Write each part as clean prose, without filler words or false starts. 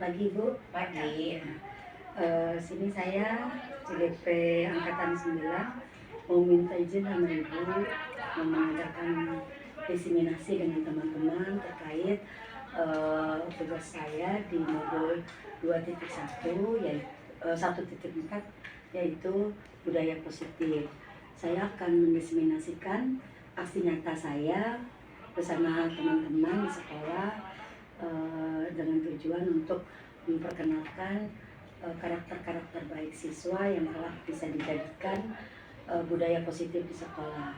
Pagi Bu. Pagi. Sini saya CDP Angkatan 9 mau minta izin sama Ibu mau mengadakan diseminasi dengan teman-teman terkait tugas saya di modul 2.1 yaitu 1.4 yaitu budaya positif. Saya akan mendiseminasikan aksi nyata saya bersama teman-teman di sekolah dengan tujuan untuk memperkenalkan karakter-karakter baik siswa yang telah bisa dijadikan budaya positif di sekolah.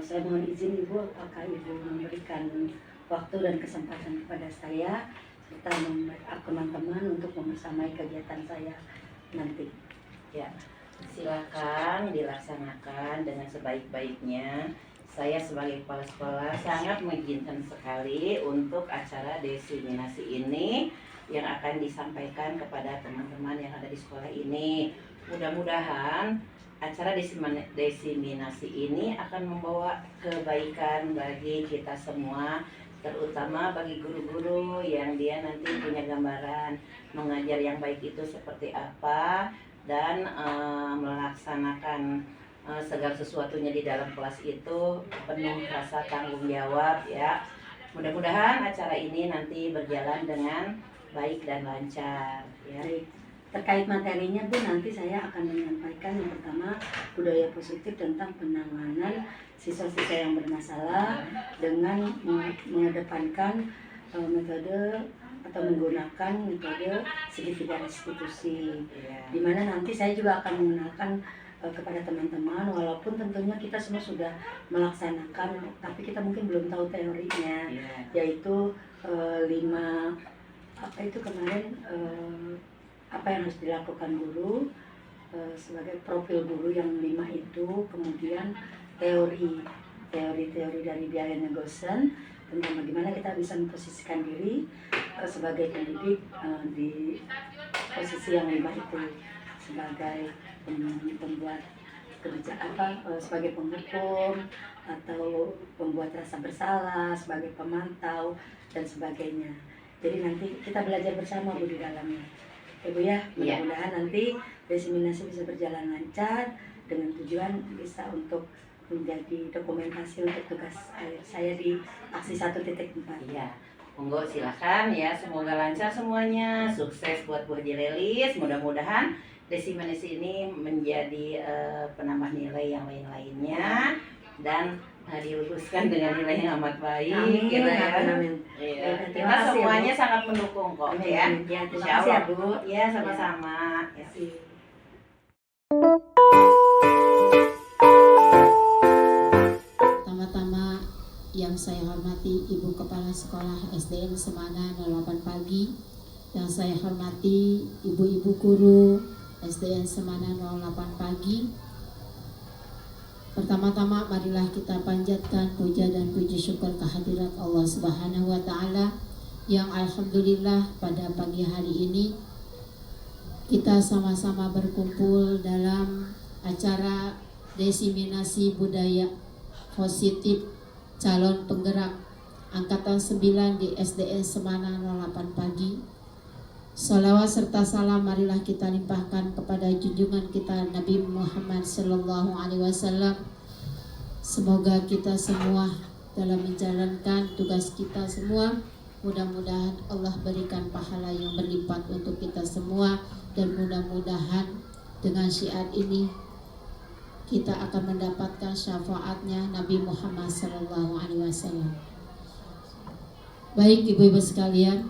Saya mohon izin Ibu, apakah Ibu memberikan waktu dan kesempatan kepada saya serta teman-teman untuk membersamai kegiatan saya nanti. Ya, silakan dilaksanakan dengan sebaik-baiknya. Saya sebagai kepala sekolah sangat mengizinkan sekali untuk acara diseminasi ini yang akan disampaikan kepada teman-teman yang ada di sekolah ini. Mudah-mudahan acara diseminasi ini akan membawa kebaikan bagi kita semua, terutama bagi guru-guru yang dia nanti punya gambaran mengajar yang baik itu seperti apa dan melaksanakan segala sesuatunya di dalam kelas itu penuh rasa tanggung jawab ya. Mudah-mudahan acara ini nanti berjalan dengan baik dan lancar ya. Terkait materinya Bu, nanti saya akan menyampaikan yang pertama budaya positif tentang penanganan siswa-siswa yang bermasalah dengan mengedepankan metode atau menggunakan metode segitiga restitusi, di mana nanti saya juga akan mengenalkan kepada teman-teman, walaupun tentunya kita semua sudah melaksanakan, tapi kita mungkin belum tahu teorinya, yaitu 5 apa itu kemarin apa yang harus dilakukan guru sebagai profil guru yang 5 itu, kemudian teori dari Brian Eagleson tentang bagaimana kita bisa memposisikan diri sebagai pendidik di posisi yang 5 itu, sebagai pembuat kebijakan sebagai penghukum atau pembuat rasa bersalah, sebagai pemantau dan sebagainya. Jadi nanti kita belajar bersama Bu di dalamnya. Ibu ya, mudah-mudahan nanti diseminasi bisa berjalan lancar dengan tujuan bisa untuk menjadi dokumentasi untuk tugas saya di aksi 1.4. Iya. Monggo silakan ya, semoga lancar semuanya, sukses buat Bu Haji Lelis. Mudah-mudahan diseminasi ini menjadi penambah nilai yang lain-lainnya dan diluluskan dengan nilai yang amat baik. Amin. Gitu ya. Amin. Iya. Terima Kita kasih, semuanya Bu. sangat mendukung kok. Amin. Ya. Ya, terima Insya kasih ya Allah. Bu. Ya, sama-sama. Ya. Pertama-tama yang saya hormati Ibu Kepala Sekolah SDN Semana 08 Pagi, yang saya hormati Ibu-Ibu Guru SDN Semana 08 Pagi. Pertama-tama marilah kita panjatkan puja dan puji syukur kehadirat Allah Subhanahu wa Ta'ala yang alhamdulillah pada pagi hari ini kita sama-sama berkumpul dalam acara diseminasi budaya positif calon penggerak Angkatan 9 di SDN Semana 08 Pagi. Salawat serta salam marilah kita limpahkan kepada junjungan kita Nabi Muhammad Sallallahu Alaihi Wasallam. Semoga kita semua dalam menjalankan tugas kita semua, mudah-mudahan Allah berikan pahala yang berlipat untuk kita semua, dan mudah-mudahan dengan syiar ini kita akan mendapatkan syafaatnya Nabi Muhammad Sallallahu Alaihi Wasallam. Baik ibu-ibu sekalian,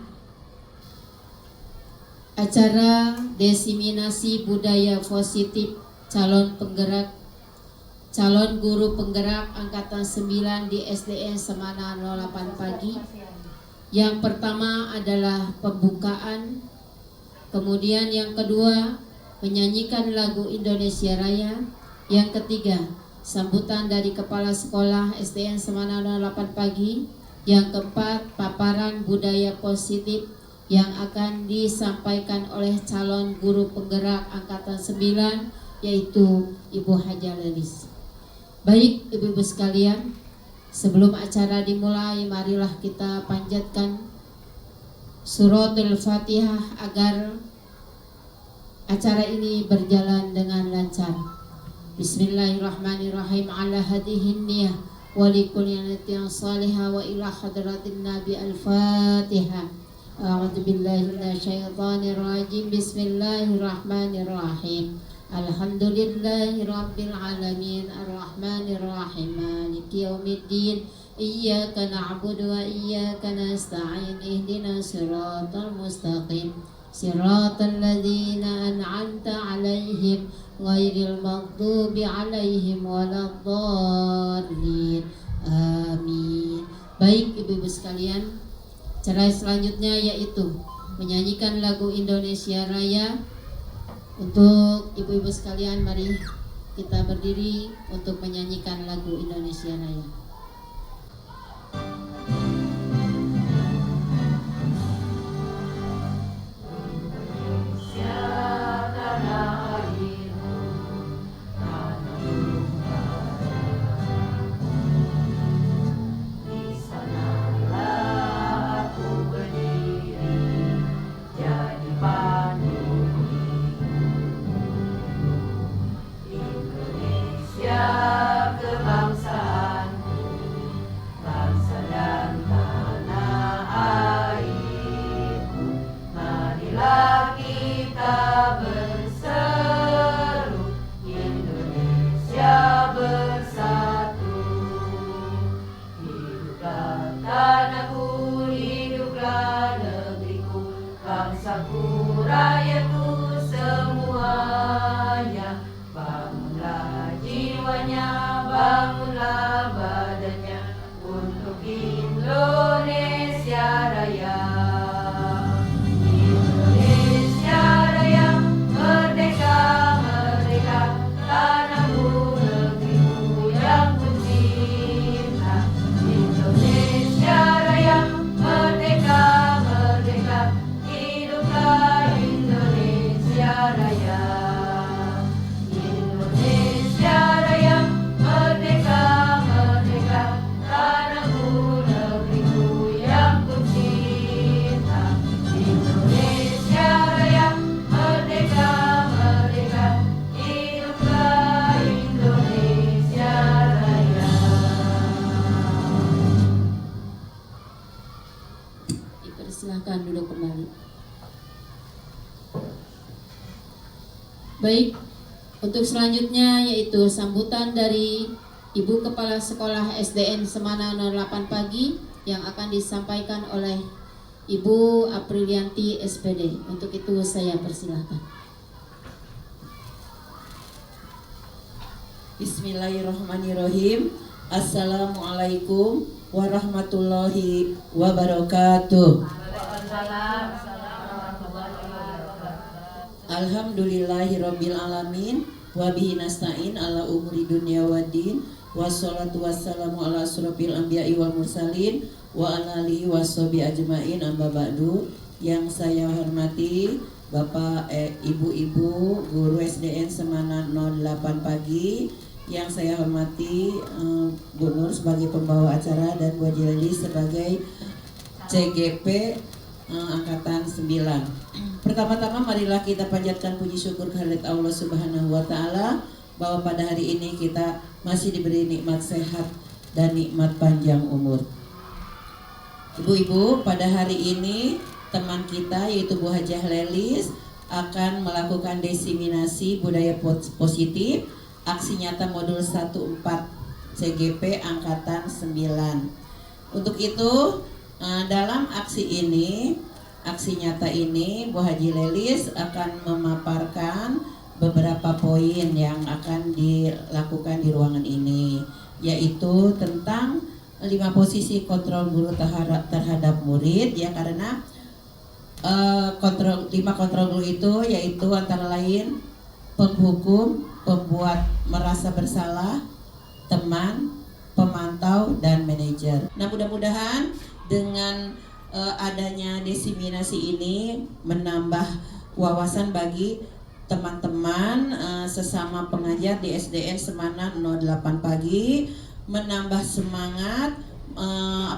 acara diseminasi budaya positif calon penggerak calon guru penggerak angkatan 9 di SDN Semana 08 pagi. Yang pertama adalah pembukaan, kemudian yang kedua menyanyikan lagu Indonesia Raya, yang ketiga sambutan dari Kepala Sekolah SDN Semana 08 pagi, yang keempat paparan budaya positif yang akan disampaikan oleh calon guru penggerak angkatan 9 yaitu Ibu Haja Lelis. Baik ibu-ibu sekalian, sebelum acara dimulai, marilah kita panjatkan suratul Fatihah agar acara ini berjalan dengan lancar. Bismillahirrahmanirrahim. Ala hadihin niyah wa likulli niyatin salihah wa ila hadratin nabi al-Fatihah. A'udzu billahi minasyaitonir rajim. Bismillahirrahmanirrahim. Alhamdulillahi rabbil alamin arrahmanir rahim maliki yaumiddin iyyaka na'budu wa iyyaka nasta'in ihdinas siratal mustaqim siratal ladzina an'amta 'alaihim ghairil maghdubi 'alaihim waladdallin. Amin. Baik ibu-ibu sekalian, acara selanjutnya yaitu menyanyikan lagu Indonesia Raya. Untuk ibu-ibu sekalian, mari kita berdiri untuk menyanyikan lagu Indonesia Raya. Silakan duduk kembali. Baik, untuk selanjutnya yaitu sambutan dari Ibu Kepala Sekolah SDN Semana 08 pagi yang akan disampaikan oleh Ibu Aprilianti SPD. Untuk itu saya persilahkan. Bismillahirrahmanirrahim. Assalamualaikum warahmatullahi wabarakatuh. Alhamdulillahirabbil alamin wa bihi nasta'in ala umuri dunya waddin wassalatu wassalamu ala asrofil anbiya'i wal mursalin wa ala alihi washabihi ajmain amma ba'du. Yang saya hormati Bapak Ibu-ibu guru SDN Semana 08 pagi, yang saya hormati Bu Nur sebagai pembawa acara dan Bu Haji Lelis sebagai CGP angkatan 9. Pertama-tama marilah kita panjatkan puji syukur kehadirat Allah Subhanahu wa taala bahwa pada hari ini kita masih diberi nikmat sehat dan nikmat panjang umur. Ibu-ibu, pada hari ini teman kita yaitu Bu Hajah Lelis akan melakukan diseminasi budaya positif aksi nyata modul 14 CGP angkatan 9. Untuk itu dalam aksi nyata ini Bu Haji Lelis akan memaparkan beberapa poin yang akan dilakukan di ruangan ini, yaitu tentang 5 posisi kontrol guru terhadap murid ya, karena 5 kontrol guru itu yaitu antara lain penghukum, pembuat merasa bersalah, teman, pemantau, dan manajer. Nah, mudah-mudahan dengan adanya diseminasi ini menambah wawasan bagi teman-teman sesama pengajar di SDN Semanan 08 Pagi, menambah semangat,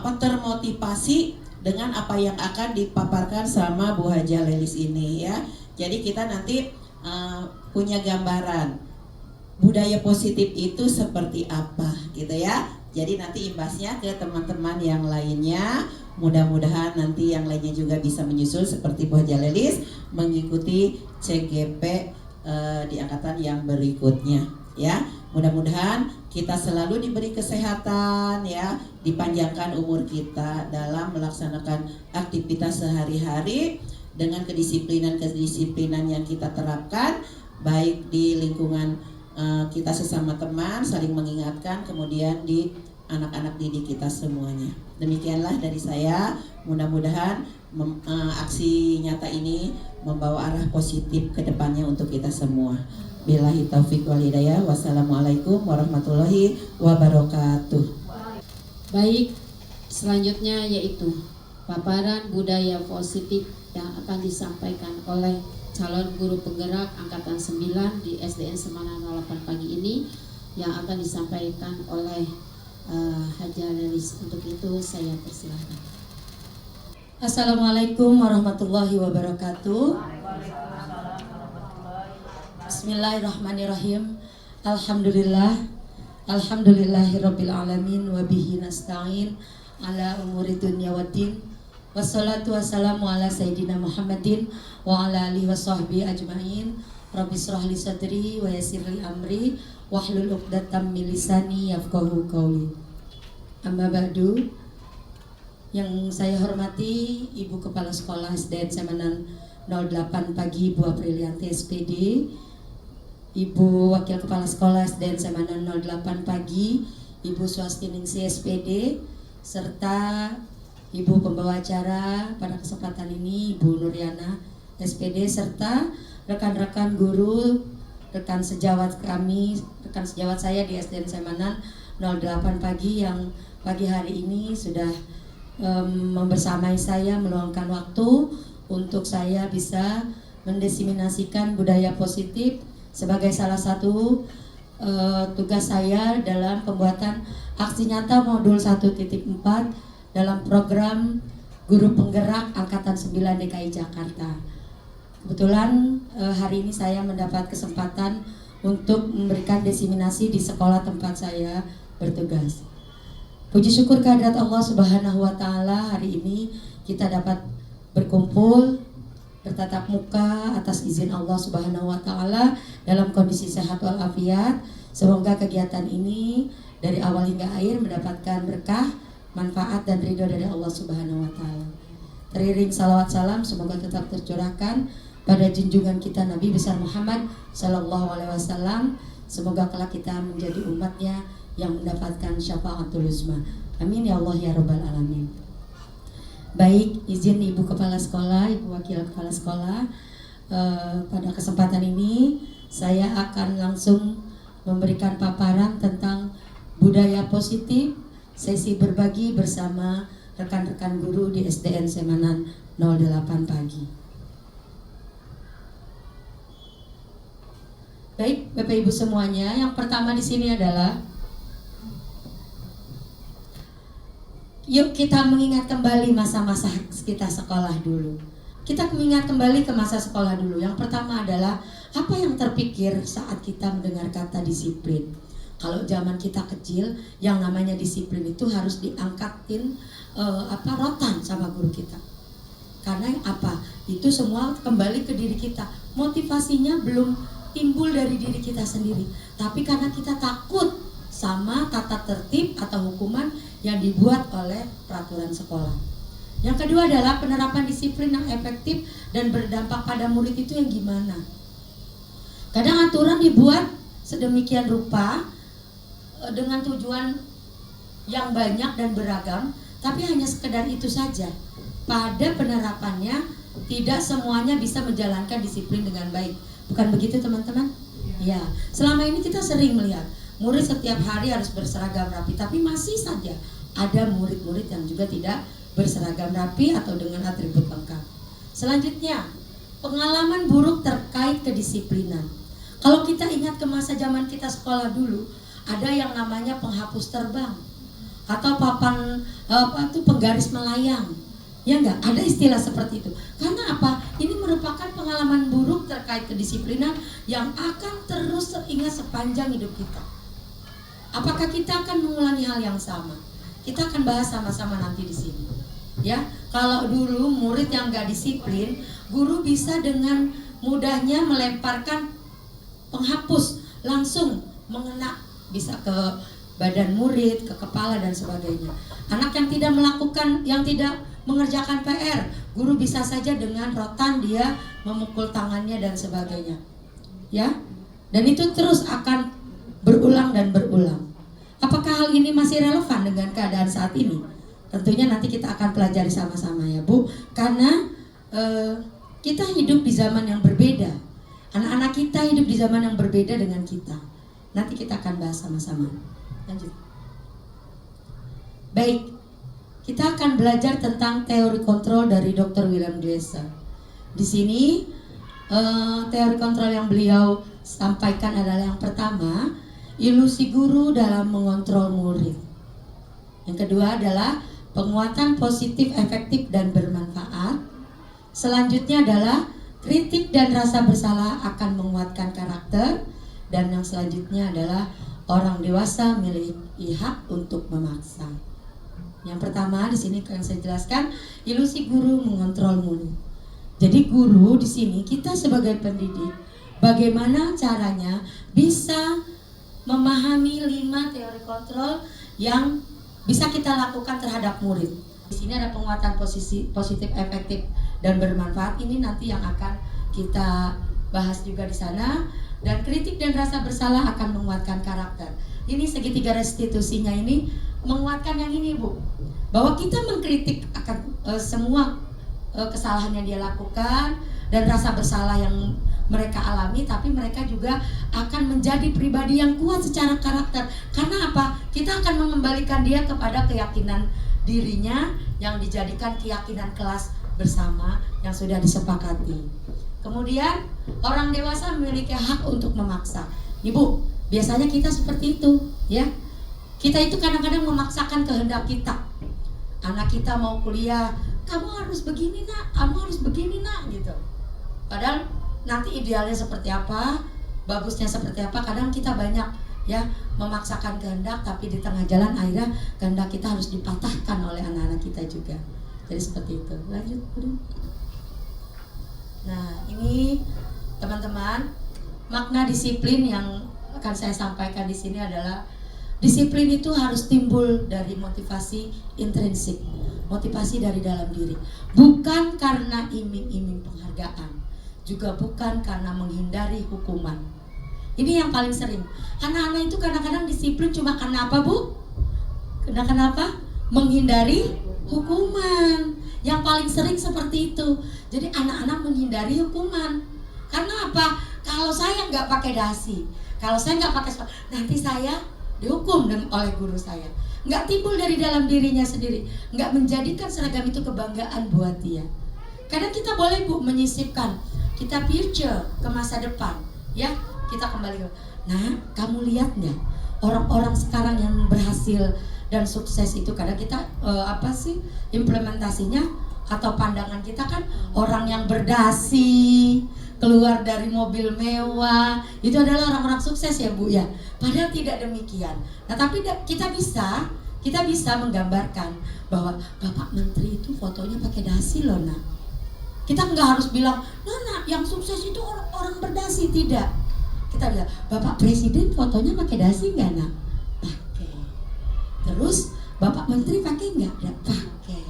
termotivasi dengan apa yang akan dipaparkan sama Bu Haja Lelis ini ya. Jadi kita nanti punya gambaran budaya positif itu seperti apa gitu ya. Jadi nanti imbasnya ke teman-teman yang lainnya. Mudah-mudahan nanti yang lainnya juga bisa menyusul seperti Bu Haja Lelis mengikuti CGP di angkatan yang berikutnya ya. Mudah-mudahan kita selalu diberi kesehatan ya, dipanjangkan umur kita dalam melaksanakan aktivitas sehari-hari dengan kedisiplinan yang kita terapkan baik di lingkungan kita sesama teman, saling mengingatkan, kemudian di anak-anak didik kita semuanya. Demikianlah dari saya, mudah-mudahan aksi nyata ini membawa arah positif ke depannya untuk kita semua. Billahi taufiq wal hidayah. Wassalamualaikum warahmatullahi wabarakatuh. Baik, selanjutnya yaitu paparan budaya positif yang akan disampaikan oleh calon guru penggerak angkatan 9 di SDN Semanan 08 Pagi ini, yang akan disampaikan oleh Haja Lelis. Untuk itu saya persilahkan. Assalamualaikum warahmatullahi wabarakatuh. Bismillahirrahmanirrahim. Alhamdulillahirabbil alamin wa bihi nasta'in ala umuri dunya waddin. Wassalatu wassalamu ala sayyidina Muhammadin wa ala alihi washabbihi ajmain. Rabbi shrah li sadri wa yassir li amri wahlul 'uqdatam min lisani yafqahu qawli. Amma ba'du. Yang saya hormati Ibu Kepala Sekolah SDN Semanan 08 Pagi Bu Aprilianti SPD, Ibu Wakil Kepala Sekolah SDN Semanan 08 Pagi Ibu Swastiningsi SPD, serta Ibu pembawa acara pada kesempatan ini Ibu Nuriana SPD, serta rekan-rekan guru, rekan sejawat kami, rekan sejawat saya di SDN Semanan 08 Pagi yang pagi hari ini sudah membersamai saya, meluangkan waktu untuk saya bisa mendesiminasikan budaya positif sebagai salah satu tugas saya dalam pembuatan aksi nyata modul 1.4 dalam program Guru Penggerak Angkatan 9 DKI Jakarta. Kebetulan hari ini saya mendapat kesempatan untuk memberikan desiminasi di sekolah tempat saya bertugas. Puji syukur kehadirat Allah Subhanahu wa Ta'ala, hari ini kita dapat berkumpul bertatap muka atas izin Allah Subhanahu wa Ta'ala dalam kondisi sehat walafiat. Semoga kegiatan ini dari awal hingga akhir mendapatkan berkah, manfaat, dan ridho dari Allah Subhanahu wa Ta'ala. Teriring salawat salam semoga tetap tercurahkan pada junjungan kita Nabi besar Muhammad Sallallahu Alaihi Wasallam. Semoga kelak kita menjadi umatnya yang mendapatkan syafaatul uzma. Amin ya Allah ya Rabbal Alamin. Baik, izin Ibu Kepala Sekolah, Ibu Wakil Kepala Sekolah, pada kesempatan ini saya akan langsung memberikan paparan tentang budaya positif, sesi berbagi bersama rekan-rekan guru di SDN Semanan 08 Pagi. Baik, Bapak Ibu semuanya, yang pertama di sini adalah yuk kita mengingat kembali masa-masa kita sekolah dulu. Kita mengingat kembali ke masa sekolah dulu. Yang pertama adalah apa yang terpikir saat kita mendengar kata disiplin. Kalau zaman kita kecil, yang namanya disiplin itu harus diangkatin rotan sama guru kita. Karena apa? Itu semua kembali ke diri kita. Motivasinya belum timbul dari diri kita sendiri, tapi karena kita takut sama tata tertib atau hukuman yang dibuat oleh peraturan sekolah. Yang kedua adalah penerapan disiplin yang efektif dan berdampak pada murid itu yang gimana? Kadang aturan dibuat sedemikian rupa dengan tujuan yang banyak dan beragam, tapi hanya sekedar itu saja. Pada penerapannya tidak semuanya bisa menjalankan disiplin dengan baik. Bukan begitu teman-teman? Ya, selama ini kita sering melihat murid setiap hari harus berseragam rapi, tapi masih saja ada murid-murid yang juga tidak berseragam rapi atau dengan atribut lengkap. Selanjutnya, pengalaman buruk terkait kedisiplinan. Kalau kita ingat ke masa zaman kita sekolah dulu, ada yang namanya penghapus terbang atau papan penggaris melayang. Ya enggak, ada istilah seperti itu. Karena apa? Ini merupakan pengalaman buruk terkait kedisiplinan yang akan terus teringat sepanjang hidup kita. Apakah kita akan mengulangi hal yang sama? Kita akan bahas sama-sama nanti di sini. Ya, kalau dulu murid yang enggak disiplin, guru bisa dengan mudahnya melemparkan penghapus langsung mengena, bisa ke badan murid, ke kepala dan sebagainya. Anak yang tidak melakukan, yang tidak mengerjakan PR, guru bisa saja dengan rotan dia memukul tangannya dan sebagainya. Ya, dan itu terus akan berulang dan berulang. Apakah hal ini masih relevan dengan keadaan saat ini? Tentunya nanti kita akan pelajari sama-sama ya Bu, karena kita hidup di zaman yang berbeda. Anak-anak kita hidup di zaman yang berbeda dengan kita. Nanti kita akan bahas sama-sama. Lanjut. Baik, kita akan belajar tentang teori kontrol dari Dr. William Glasser. Di sini teori kontrol yang beliau sampaikan adalah yang pertama, ilusi guru dalam mengontrol murid. Yang kedua adalah penguatan positif, efektif, dan bermanfaat. Selanjutnya adalah kritik dan rasa bersalah akan menguatkan karakter. Dan yang selanjutnya adalah orang dewasa memiliki hak untuk memaksa. Yang pertama di sini yang saya jelaskan, ilusi guru mengontrol murid. Jadi guru di sini kita sebagai pendidik, bagaimana caranya bisa memahami 5 teori kontrol yang bisa kita lakukan terhadap murid. Di sini ada penguatan positif, efektif, dan bermanfaat. Ini nanti yang akan kita bahas juga di sana. Dan kritik dan rasa bersalah akan menguatkan karakter. Ini segitiga restitusinya ini menguatkan yang ini Bu, bahwa kita mengkritik akan semua kesalahan yang dia lakukan dan rasa bersalah yang mereka alami, tapi mereka juga akan menjadi pribadi yang kuat secara karakter. Karena apa? Kita akan mengembalikan dia kepada keyakinan dirinya yang dijadikan keyakinan kelas bersama yang sudah disepakati. Kemudian orang dewasa memiliki hak untuk memaksa. Ibu, biasanya kita seperti itu, ya. Kita itu kadang-kadang memaksakan kehendak kita. Anak kita mau kuliah, kamu harus begini nak, kamu harus begini nak, gitu. Padahal nanti idealnya seperti apa, bagusnya seperti apa, kadang kita banyak ya memaksakan kehendak, tapi di tengah jalan akhirnya kehendak kita harus dipatahkan oleh anak-anak kita juga. Jadi seperti itu. Lanjut, Bu. Nah, ini teman-teman, makna disiplin yang akan saya sampaikan di sini adalah disiplin itu harus timbul dari motivasi intrinsik, motivasi dari dalam diri, bukan karena iming-iming penghargaan, juga bukan karena menghindari hukuman. Ini yang paling sering. Anak-anak itu kadang-kadang disiplin cuma karena apa, Bu? Karena apa? Menghindari hukuman. Yang paling sering seperti itu. Jadi anak-anak menghindari hukuman. Karena apa? Kalau saya nggak pakai dasi, kalau saya nggak pakai sepatu, nanti saya dihukum oleh guru saya. Nggak timbul dari dalam dirinya sendiri, nggak menjadikan seragam itu kebanggaan buat dia. Kadang kita boleh Bu menyisipkan, kita future ke masa depan, ya kita kembali ke. Nah, kamu lihat nggak orang-orang sekarang yang berhasil dan sukses itu kadang kita implementasinya atau pandangan kita kan orang yang berdasi, keluar dari mobil mewah, itu adalah orang-orang sukses ya Bu ya. Padahal tidak demikian. Nah, tapi kita bisa menggambarkan bahwa Bapak Menteri itu fotonya pakai dasi loh nak. Kita nggak harus bilang, nah yang sukses itu orang berdasi, tidak. Kita bilang, Bapak Presiden fotonya pakai dasi nggak nak? Pakai. Terus Bapak Menteri pakai nggak? Nggak pakai.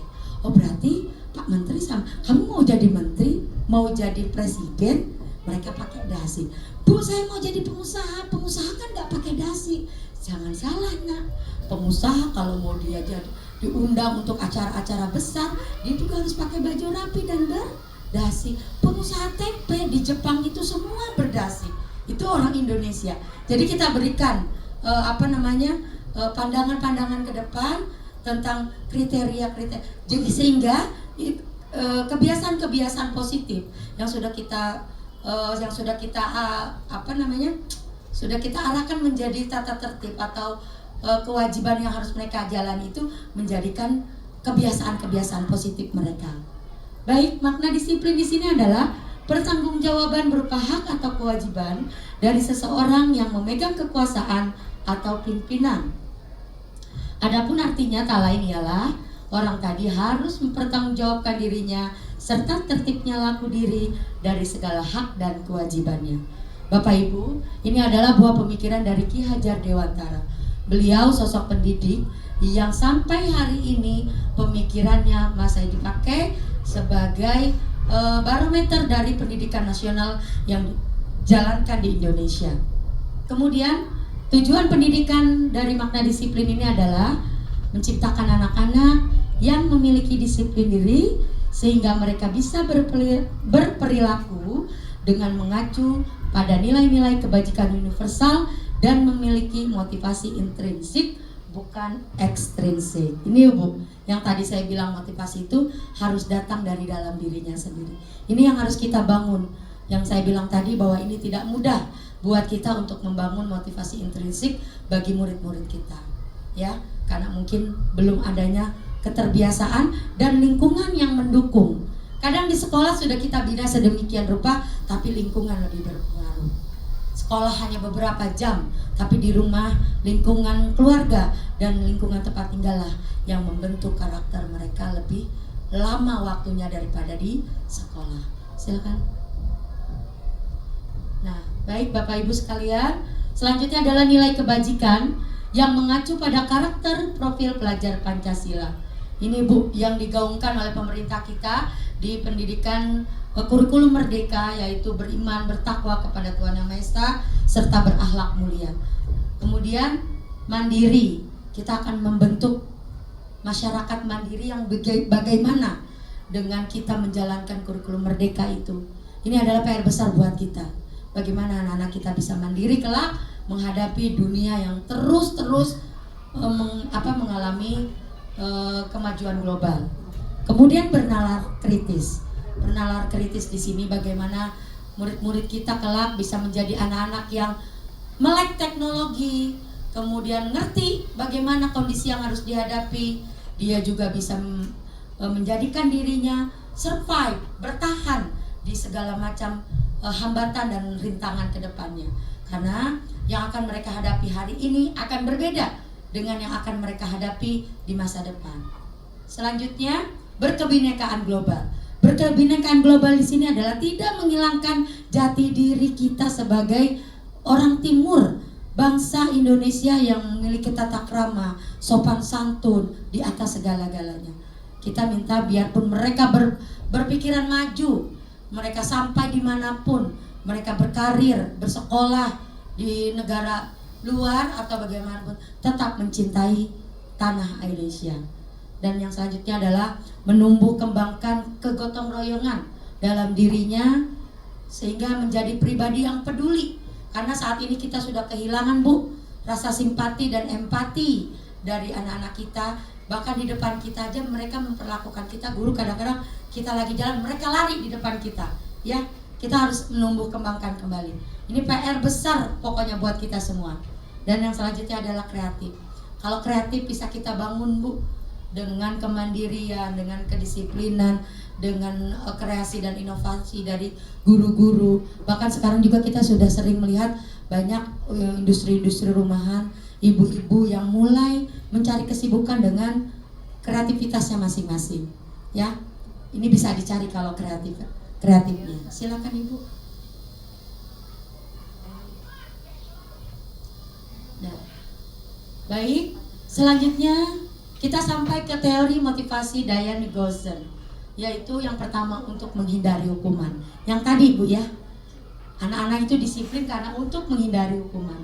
Oh berarti Pak Menteri sama, kamu mau jadi menteri, mau jadi presiden, mereka pakai dasi. dasi. Bu, saya mau jadi pengusaha. Pengusaha kan nggak pakai dasi. Jangan salah nak. Pengusaha kalau mau dia jadi diundang untuk acara-acara besar, dia juga harus pakai baju rapi dan berdasi. Pengusaha tempe di Jepang itu semua berdasi. Itu orang Indonesia. Jadi kita berikan pandangan-pandangan ke depan tentang kriteria-kriteria, sehingga kebiasaan-kebiasaan positif yang sudah kita arahkan menjadi tata tertib atau kewajiban yang harus mereka jalani itu menjadikan kebiasaan-kebiasaan positif mereka. Baik, makna disiplin di sini adalah pertanggungjawaban berupa hak atau kewajiban dari seseorang yang memegang kekuasaan atau pimpinan. Adapun artinya tak lain ialah orang tadi harus mempertanggungjawabkan dirinya serta tertibnya laku diri dari segala hak dan kewajibannya. Bapak Ibu, ini adalah buah pemikiran dari Ki Hajar Dewantara. Beliau sosok pendidik yang sampai hari ini pemikirannya masih dipakai sebagai barometer dari pendidikan nasional yang dijalankan di Indonesia. Kemudian tujuan pendidikan dari makna disiplin ini adalah menciptakan anak-anak yang memiliki disiplin diri sehingga mereka bisa berperilaku dengan mengacu pada nilai-nilai kebajikan universal dan memiliki motivasi intrinsik bukan ekstrinsik. Ini Bu, yang tadi saya bilang motivasi itu harus datang dari dalam dirinya sendiri. Ini yang harus kita bangun. Yang saya bilang tadi bahwa ini tidak mudah buat kita untuk membangun motivasi intrinsik bagi murid-murid kita. Ya, karena mungkin belum adanya keterbiasaan dan lingkungan yang mendukung. Kadang di sekolah sudah kita bina sedemikian rupa, tapi lingkungan lebih berpengaruh. Sekolah hanya beberapa jam, tapi di rumah, lingkungan keluarga dan lingkungan tempat tinggal lah yang membentuk karakter mereka lebih lama waktunya daripada di sekolah. Silakan. Nah, baik Bapak Ibu sekalian, selanjutnya adalah nilai kebajikan yang mengacu pada karakter profil pelajar Pancasila. Ini Bu, yang digaungkan oleh pemerintah kita di pendidikan kurikulum merdeka, yaitu beriman, bertakwa kepada Tuhan Yang Maha Esa, serta berakhlak mulia. Kemudian mandiri, kita akan membentuk masyarakat mandiri yang bagaimana dengan kita menjalankan kurikulum merdeka itu. Ini adalah PR besar buat kita. Bagaimana anak-anak kita bisa mandiri kelak menghadapi dunia yang terus mengalami kemajuan global. Kemudian bernalar kritis. Bernalar kritis di sini bagaimana murid-murid kita kelak bisa menjadi anak-anak yang melek teknologi, kemudian ngerti bagaimana kondisi yang harus dihadapi. Dia juga bisa menjadikan dirinya survive, bertahan di segala macam hambatan dan rintangan ke depannya. Karena yang akan mereka hadapi hari ini akan berbeda dengan yang akan mereka hadapi di masa depan. Selanjutnya, berkebinekaan global. Berkebinekaan global di sini adalah tidak menghilangkan jati diri kita sebagai orang timur, bangsa Indonesia yang memiliki tata krama, sopan santun di atas segala-galanya. Kita minta biarpun mereka berpikiran maju, mereka sampai dimanapun, mereka berkarir, bersekolah di negara luar atau bagaimanapun, tetap mencintai tanah Indonesia. Dan yang selanjutnya adalah menumbuh kembangkan kegotong royongan dalam dirinya sehingga menjadi pribadi yang peduli. Karena saat ini kita sudah kehilangan Bu rasa simpati dan empati dari anak-anak kita. Bahkan di depan kita aja mereka memperlakukan kita, guru kadang-kadang kita lagi jalan mereka lari di depan kita. Ya, kita harus menumbuh kembangkan kembali. Ini PR besar pokoknya buat kita semua. Dan yang selanjutnya adalah kreatif. Kalau kreatif bisa kita bangun Bu dengan kemandirian, dengan kedisiplinan, dengan kreasi dan inovasi dari guru-guru. Bahkan sekarang juga kita sudah sering melihat banyak industri-industri rumahan, ibu-ibu yang mulai mencari kesibukan dengan kreativitasnya masing-masing. Ya, ini bisa dicari kalau kreatifnya. Silakan Ibu. Nah, baik, selanjutnya kita sampai ke teori motivasi Diane Gossen, yaitu yang pertama untuk menghindari hukuman. Yang tadi Bu ya, Anak-anak itu disiplin karena untuk menghindari hukuman.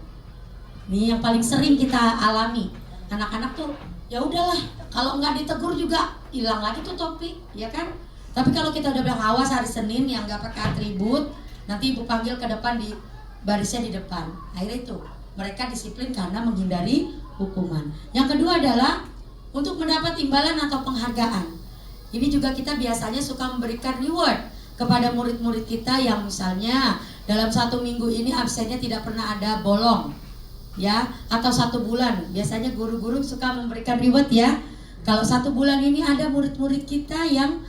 Ini yang paling sering kita alami. Anak-anak tuh ya udahlah, kalau nggak ditegur juga hilang lagi tuh topi, ya kan? Tapi kalau kita udah bilang awas hari Senin yang nggak pakai atribut, nanti ibu panggil ke depan, di barisnya di depan. Akhirnya itu mereka disiplin karena menghindari hukuman. Yang kedua adalah untuk mendapat imbalan atau penghargaan. Ini juga kita biasanya suka memberikan reward kepada murid-murid kita yang misalnya dalam 1 minggu ini absennya tidak pernah ada bolong, ya, atau 1 bulan. Biasanya guru-guru suka memberikan reward ya. Kalau 1 bulan ini ada murid-murid kita yang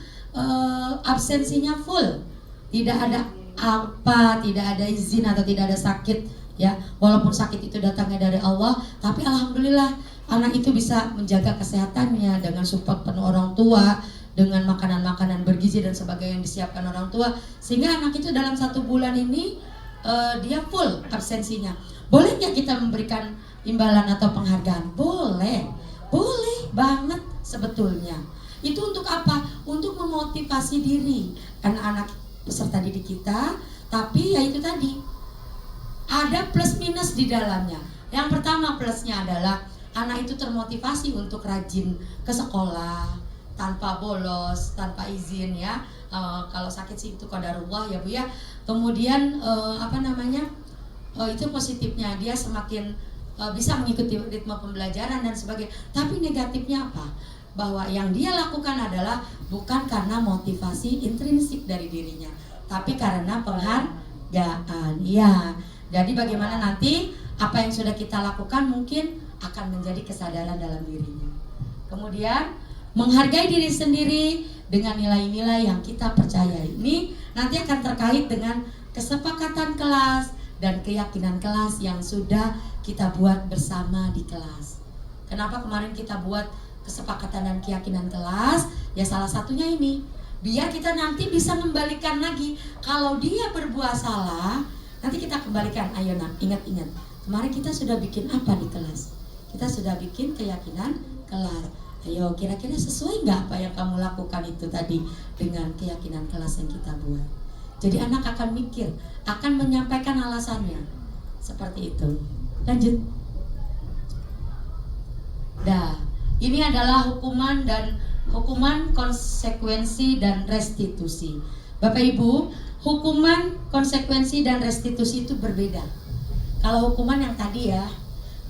absensinya full, tidak ada apa, tidak ada izin atau tidak ada sakit, ya. Walaupun sakit itu datangnya dari Allah, tapi alhamdulillah anak itu bisa menjaga kesehatannya dengan support penuh orang tua, dengan makanan-makanan bergizi dan sebagainya yang disiapkan orang tua, sehingga anak itu dalam 1 bulan ini dia full absensinya. Boleh nggak kita memberikan imbalan atau penghargaan? Boleh, boleh banget sebetulnya. Itu untuk apa? Untuk memotivasi diri anak-anak peserta didik kita. Tapi ya itu tadi, ada plus minus di dalamnya. Yang pertama plusnya adalah anak itu termotivasi untuk rajin ke sekolah tanpa bolos, tanpa izin ya. Kalau sakit sih itu qadarullah ya Bu ya. Kemudian itu positifnya, dia semakin bisa mengikuti ritme pembelajaran dan sebagainya. Tapi negatifnya apa? Bahwa yang dia lakukan adalah bukan karena motivasi intrinsik dari dirinya, tapi karena penghargaan. Ya. Jadi bagaimana nanti apa yang sudah kita lakukan mungkin akan menjadi kesadaran dalam dirinya. Kemudian menghargai diri sendiri dengan nilai-nilai yang kita percaya. Ini nanti akan terkait dengan kesepakatan kelas dan keyakinan kelas yang sudah kita buat bersama di kelas. Kenapa kemarin kita buat kesepakatan dan keyakinan kelas? Ya salah satunya ini, biar kita nanti bisa membalikan lagi. Kalau dia berbuat salah, nanti kita kembalikan. Ayo nak, ingat-ingat, kemarin kita sudah bikin apa di kelas? Kita sudah bikin keyakinan kelas. Ayo, kira-kira sesuai nggak apa yang kamu lakukan itu tadi dengan keyakinan kelas yang kita buat? Jadi anak akan mikir, akan menyampaikan alasannya. Seperti itu. Lanjut. Dah, ini adalah hukuman, konsekuensi dan restitusi. Bapak Ibu, hukuman, konsekuensi dan restitusi itu berbeda. Kalau hukuman yang tadi ya,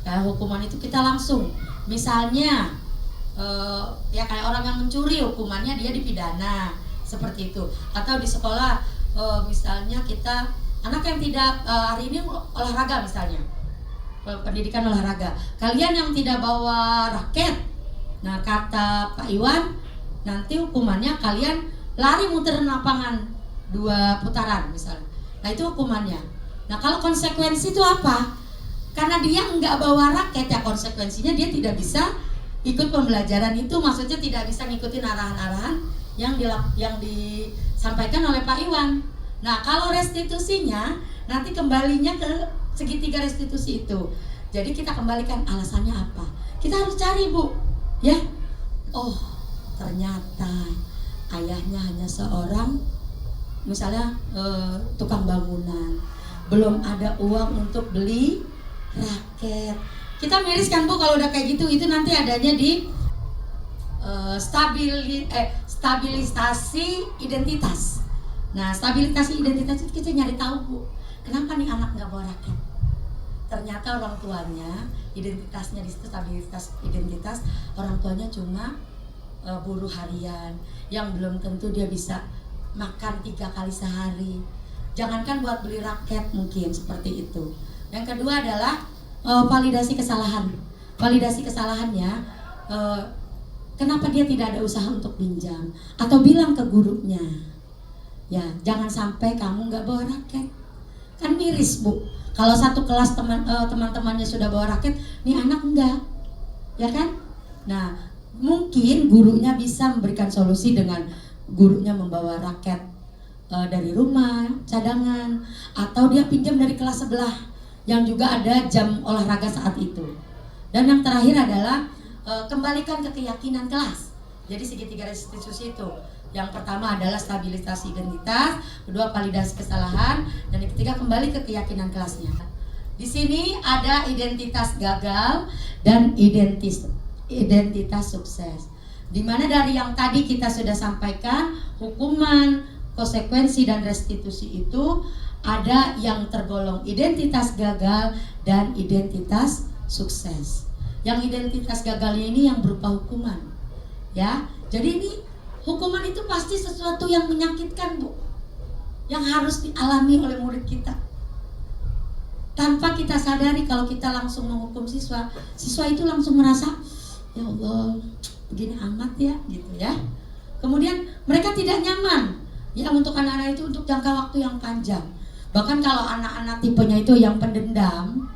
hukuman itu kita langsung, misalnya ya kayak orang yang mencuri, hukumannya dia dipidana seperti itu. Atau di sekolah misalnya kita anak yang tidak hari ini olahraga misalnya, pendidikan olahraga, kalian yang tidak bawa raket, nah kata Pak Iwan nanti hukumannya kalian lari muter lapangan 2 putaran misalnya. Nah itu hukumannya. Nah kalau konsekuensi itu apa? Karena dia nggak bawa raket, ya konsekuensinya dia tidak bisa ikut pembelajaran itu, maksudnya tidak bisa ngikutin arahan-arahan yang disampaikan oleh Pak Iwan. Nah kalau restitusinya nanti kembalinya ke segitiga restitusi itu. Jadi kita kembalikan alasannya apa? Kita harus cari Bu, ya. Oh ternyata ayahnya hanya seorang misalnya tukang bangunan, belum ada uang untuk beli raket. Kita miriskan Bu kalau udah kayak gitu. Itu nanti adanya di stabilisasi identitas. Nah stabilisasi identitas itu kita nyari tahu Bu, kenapa nih anak nggak bawa raket? Ternyata orang tuanya, identitasnya di situ stabilitas identitas, orang tuanya cuma buruh harian yang belum tentu dia bisa makan 3 kali sehari. Jangankan buat beli raket, mungkin seperti itu. Yang kedua adalah validasi kesalahan. Validasi kesalahannya, kenapa dia tidak ada usaha untuk pinjam atau bilang ke gurunya, ya jangan sampai kamu nggak bawa raket. Kan miris Bu, kalau satu kelas teman-temannya sudah bawa raket, nih anak enggak, ya kan? Nah mungkin gurunya bisa memberikan solusi dengan gurunya membawa raket dari rumah cadangan, atau dia pinjam dari kelas sebelah yang juga ada jam olahraga saat itu. Dan yang terakhir adalah kembalikan ke keyakinan kelas. Jadi segitiga restitusi itu, yang pertama adalah stabilitas identitas, kedua validasi kesalahan, dan yang ketiga kembali ke keyakinan kelasnya. Di sini ada identitas gagal dan identitas sukses. Dimana dari yang tadi kita sudah sampaikan, hukuman, konsekuensi, dan restitusi itu ada yang tergolong identitas gagal dan identitas sukses. Yang identitas gagalnya ini yang berupa hukuman, ya. Jadi ini hukuman itu pasti sesuatu yang menyakitkan, Bu, yang harus dialami oleh murid kita. Tanpa kita sadari, kalau kita langsung menghukum siswa itu langsung merasa, ya Allah, begini amat ya, gitu ya. Kemudian mereka tidak nyaman, ya, untuk anak-anak itu untuk jangka waktu yang panjang. Bahkan kalau anak-anak tipenya itu yang pendendam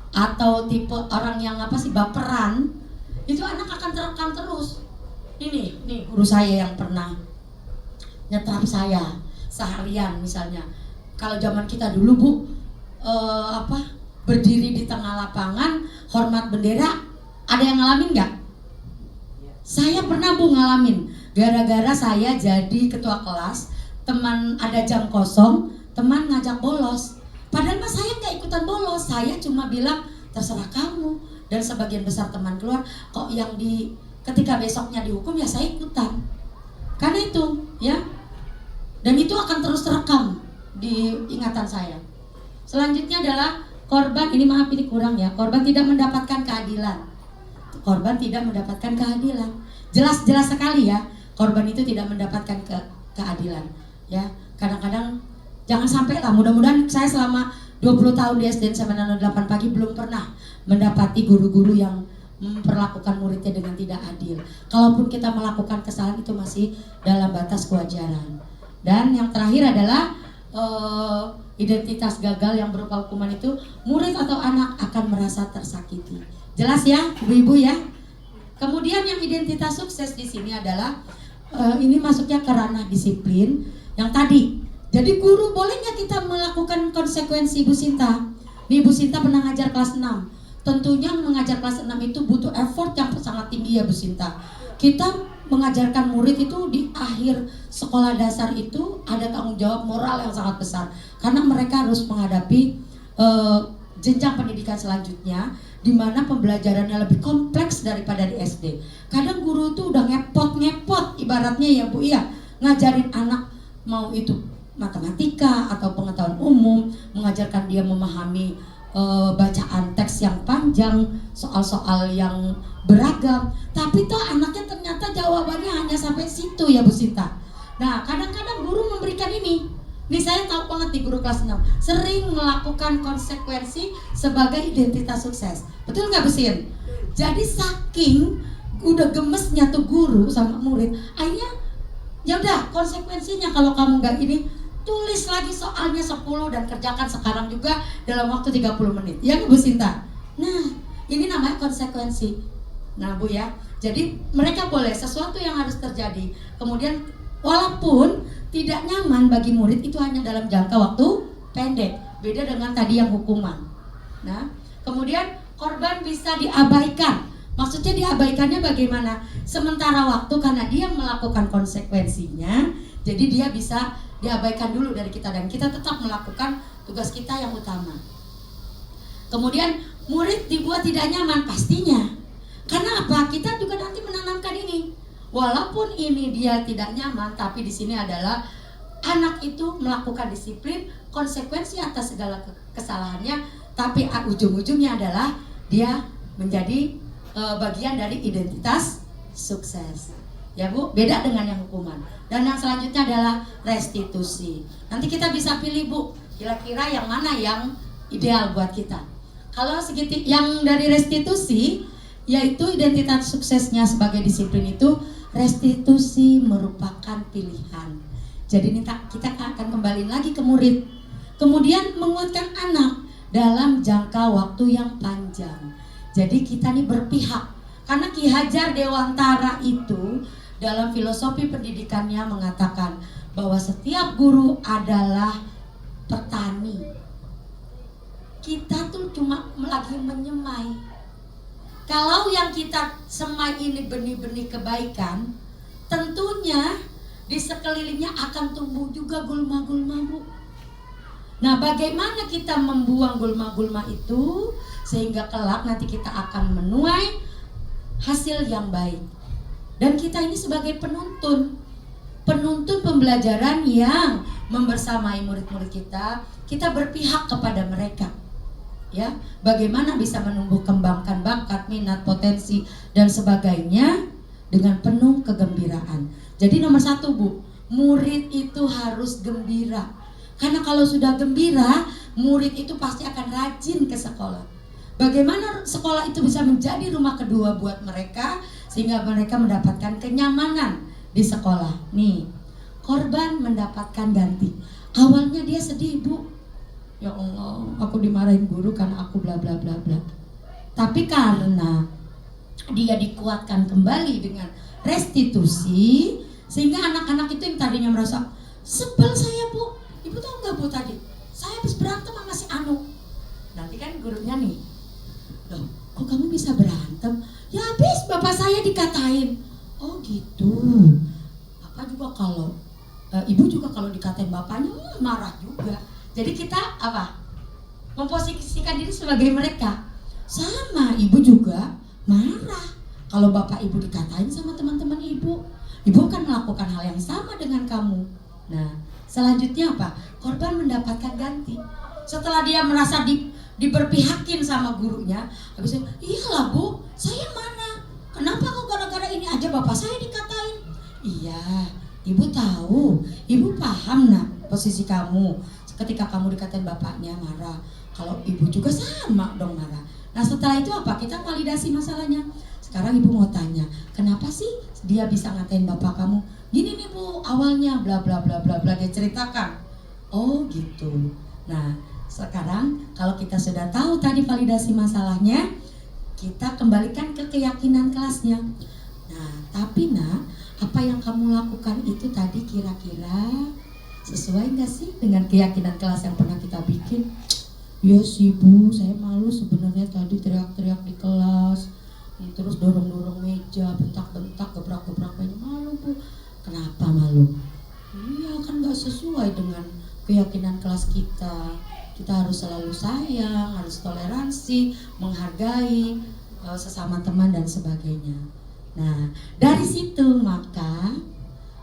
atau tipe orang yang baperan, itu anak akan terekam terus. Ini guru saya yang pernah nyetrap saya seharian misalnya. Kalau zaman kita dulu, Bu, berdiri di tengah lapangan, hormat bendera, ada yang ngalamin nggak? Saya pernah, Bu, ngalamin. Gara-gara saya jadi ketua kelas, teman ada jam kosong, teman ngajak bolos. Padahal mas saya nggak ikutan bolos, saya cuma bilang terserah kamu. Dan sebagian besar teman keluar, kok yang ketika besoknya dihukum ya saya ikutan. Karena itu, ya. Dan itu akan terus terekam di ingatan saya. Selanjutnya adalah korban, ini maaf ini kurang ya, korban tidak mendapatkan keadilan. Korban tidak mendapatkan keadilan. Jelas sekali ya, korban itu tidak mendapatkan keadilan. Ya, kadang-kadang jangan sampai lah, mudah-mudahan saya selama 20 tahun di SDN 908 Pagi belum pernah mendapati guru-guru yang memperlakukan muridnya dengan tidak adil. Kalaupun kita melakukan kesalahan itu masih dalam batas kewajaran. Dan yang terakhir adalah identitas gagal yang berupa hukuman itu, murid atau anak akan merasa tersakiti. Jelas ya, ibu-ibu ya. Kemudian yang identitas sukses di sini adalah ini masuknya ke ranah disiplin yang tadi. Jadi guru boleh nggak kita melakukan konsekuensi, Bu Sinta? Nih Bu Sinta pernah ngajar kelas 6. Tentunya mengajar kelas 6 itu butuh effort yang sangat tinggi ya Bu Sinta. Kita mengajarkan murid itu di akhir sekolah dasar itu ada tanggung jawab moral yang sangat besar. Karena mereka harus menghadapi jenjang pendidikan selanjutnya, di mana pembelajarannya lebih kompleks daripada di SD. Kadang guru itu udah ngepot ibaratnya ya Bu ya, ngajarin anak mau itu matematika atau pengetahuan umum, mengajarkan dia memahami bacaan teks yang panjang, soal-soal yang beragam, tapi toh anaknya ternyata jawabannya hanya sampai situ ya Bu Sinta. Nah kadang-kadang guru memberikan ini. Nih saya tahu banget di guru kelas 6 sering melakukan konsekuensi sebagai identitas sukses. Betul nggak Bu Sin? Jadi saking udah gemesnya tuh guru sama murid, akhirnya ya udah konsekuensinya kalau kamu nggak ini, tulis lagi soalnya 10 dan kerjakan sekarang juga dalam waktu 30 menit. Ya Bu Sinta? Nah ini namanya konsekuensi. Nah Bu ya, jadi mereka boleh sesuatu yang harus terjadi, kemudian walaupun tidak nyaman bagi murid itu hanya dalam jangka waktu pendek. Beda dengan tadi yang hukuman. Nah, kemudian korban bisa diabaikan. Maksudnya diabaikannya bagaimana? Sementara waktu karena dia melakukan konsekuensinya, jadi dia bisa diabaikan dulu dari kita dan kita tetap melakukan tugas kita yang utama. Kemudian murid dibuat tidak nyaman pastinya. Karena apa? Kita juga nanti menanamkan ini. Walaupun ini dia tidak nyaman, tapi di sini adalah anak itu melakukan disiplin, konsekuensi atas segala kesalahannya, tapi ujung-ujungnya adalah dia menjadi bagian dari identitas sukses. Ya Bu, beda dengan yang hukuman. Dan yang selanjutnya adalah restitusi. Nanti kita bisa pilih Bu, kira-kira yang mana yang ideal buat kita. Kalau yang dari restitusi, yaitu identitas suksesnya sebagai disiplin itu, restitusi merupakan pilihan. Jadi ini kita akan kembali lagi ke murid. Kemudian menguatkan anak dalam jangka waktu yang panjang. Jadi kita nih berpihak. Karena Ki Hajar Dewantara itu dalam filosofi pendidikannya mengatakan bahwa setiap guru adalah petani. Kita tuh cuma lagi menyemai. Kalau yang kita semai ini benih-benih kebaikan, tentunya di sekelilingnya akan tumbuh juga gulma-gulma, Bu. Nah, bagaimana kita membuang gulma-gulma itu sehingga kelak nanti kita akan menuai hasil yang baik. Dan kita ini sebagai penuntun pembelajaran yang membersamai murid-murid kita berpihak kepada mereka. Ya, bagaimana bisa menumbuh kembangkan bakat, minat, potensi dan sebagainya dengan penuh kegembiraan. Jadi nomor 1, Bu, murid itu harus gembira. Karena kalau sudah gembira, murid itu pasti akan rajin ke sekolah. Bagaimana sekolah itu bisa menjadi rumah kedua buat mereka sehingga mereka mendapatkan kenyamanan di sekolah. Nih, korban mendapatkan ganti. Awalnya dia sedih, Bu. Ya Allah, aku dimarahin guru karena aku bla bla bla bla. Tapi karena dia dikuatkan kembali dengan restitusi, sehingga anak-anak itu yang tadinya merasa sebel saya, Bu. Ibu tahu nggak, Bu, tadi saya habis berantem sama si Anu. Nanti kan gurunya nih, loh, kok kamu bisa berantem? Ya habis bapak saya dikatain. Oh gitu. Bapak juga kalau ibu juga kalau dikatain bapaknya marah juga. Jadi kita apa? Memposisikan diri sebagai mereka. Sama, ibu juga marah kalau bapak ibu dikatain sama teman-teman ibu. Ibu akan melakukan hal yang sama dengan kamu. Nah, selanjutnya apa? Korban mendapatkan ganti. Setelah dia merasa diberpihakin sama gurunya, habis itu, iyalah Bu, saya mana? Kenapa kok gara-gara ini aja bapak saya dikatain? Iya, ibu tahu, ibu paham nak posisi kamu. Ketika kamu dikatain bapaknya marah, kalau ibu juga sama dong marah. Nah setelah itu apa? Kita validasi masalahnya. Sekarang ibu mau tanya, kenapa sih dia bisa ngatain bapak kamu? Gini nih Bu, awalnya bla bla bla bla bla, dia ceritakan. Oh gitu. Nah sekarang kalau kita sudah tahu tadi validasi masalahnya, kita kembalikan ke keyakinan kelasnya. Nah tapi nak, apa yang kamu lakukan itu tadi kira-kira sesuai nggak sih dengan keyakinan kelas yang pernah kita bikin? Ya sih Bu, saya malu sebenarnya tadi teriak-teriak di kelas, terus dorong-dorong meja, bentak-bentak, gebrak-gebrak meja. Malu Bu. Kenapa malu? Iya kan nggak sesuai dengan keyakinan kelas kita. Kita harus selalu sayang, harus toleransi, menghargai sesama teman dan sebagainya. Nah dari situ maka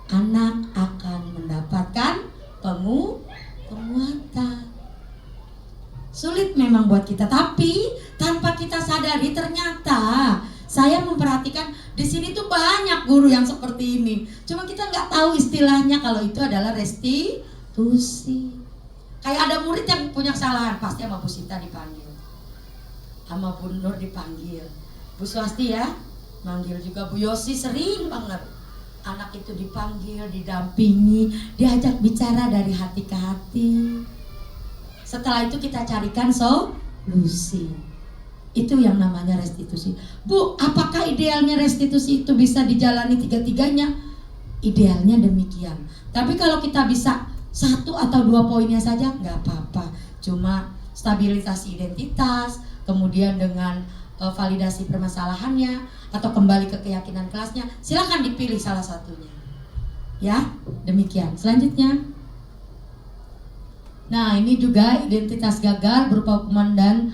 anak akan mendapatkan penguatan. Sulit memang buat kita, tapi tanpa kita sadari ternyata saya memperhatikan di sini tuh banyak guru yang seperti ini. Cuma kita nggak tahu istilahnya kalau itu adalah restitusi. Kayak ada murid yang punya kesalahan, pasti sama Bu Sinta dipanggil, sama Bu Nur dipanggil, Bu Swasti ya, manggil juga Bu Yosi, sering banget. Anak itu dipanggil, didampingi, diajak bicara dari hati ke hati. Setelah itu kita carikan solusi. Itu yang namanya restitusi. Bu, apakah idealnya restitusi itu bisa dijalani tiga-tiganya? Idealnya demikian. Tapi kalau kita bisa 1 atau 2 poinnya saja, nggak apa-apa. Cuma stabilitas identitas, kemudian dengan validasi permasalahannya, atau kembali ke keyakinan kelasnya, silakan dipilih salah satunya. Ya, demikian. Selanjutnya, nah ini juga identitas gagal berupa hukuman dan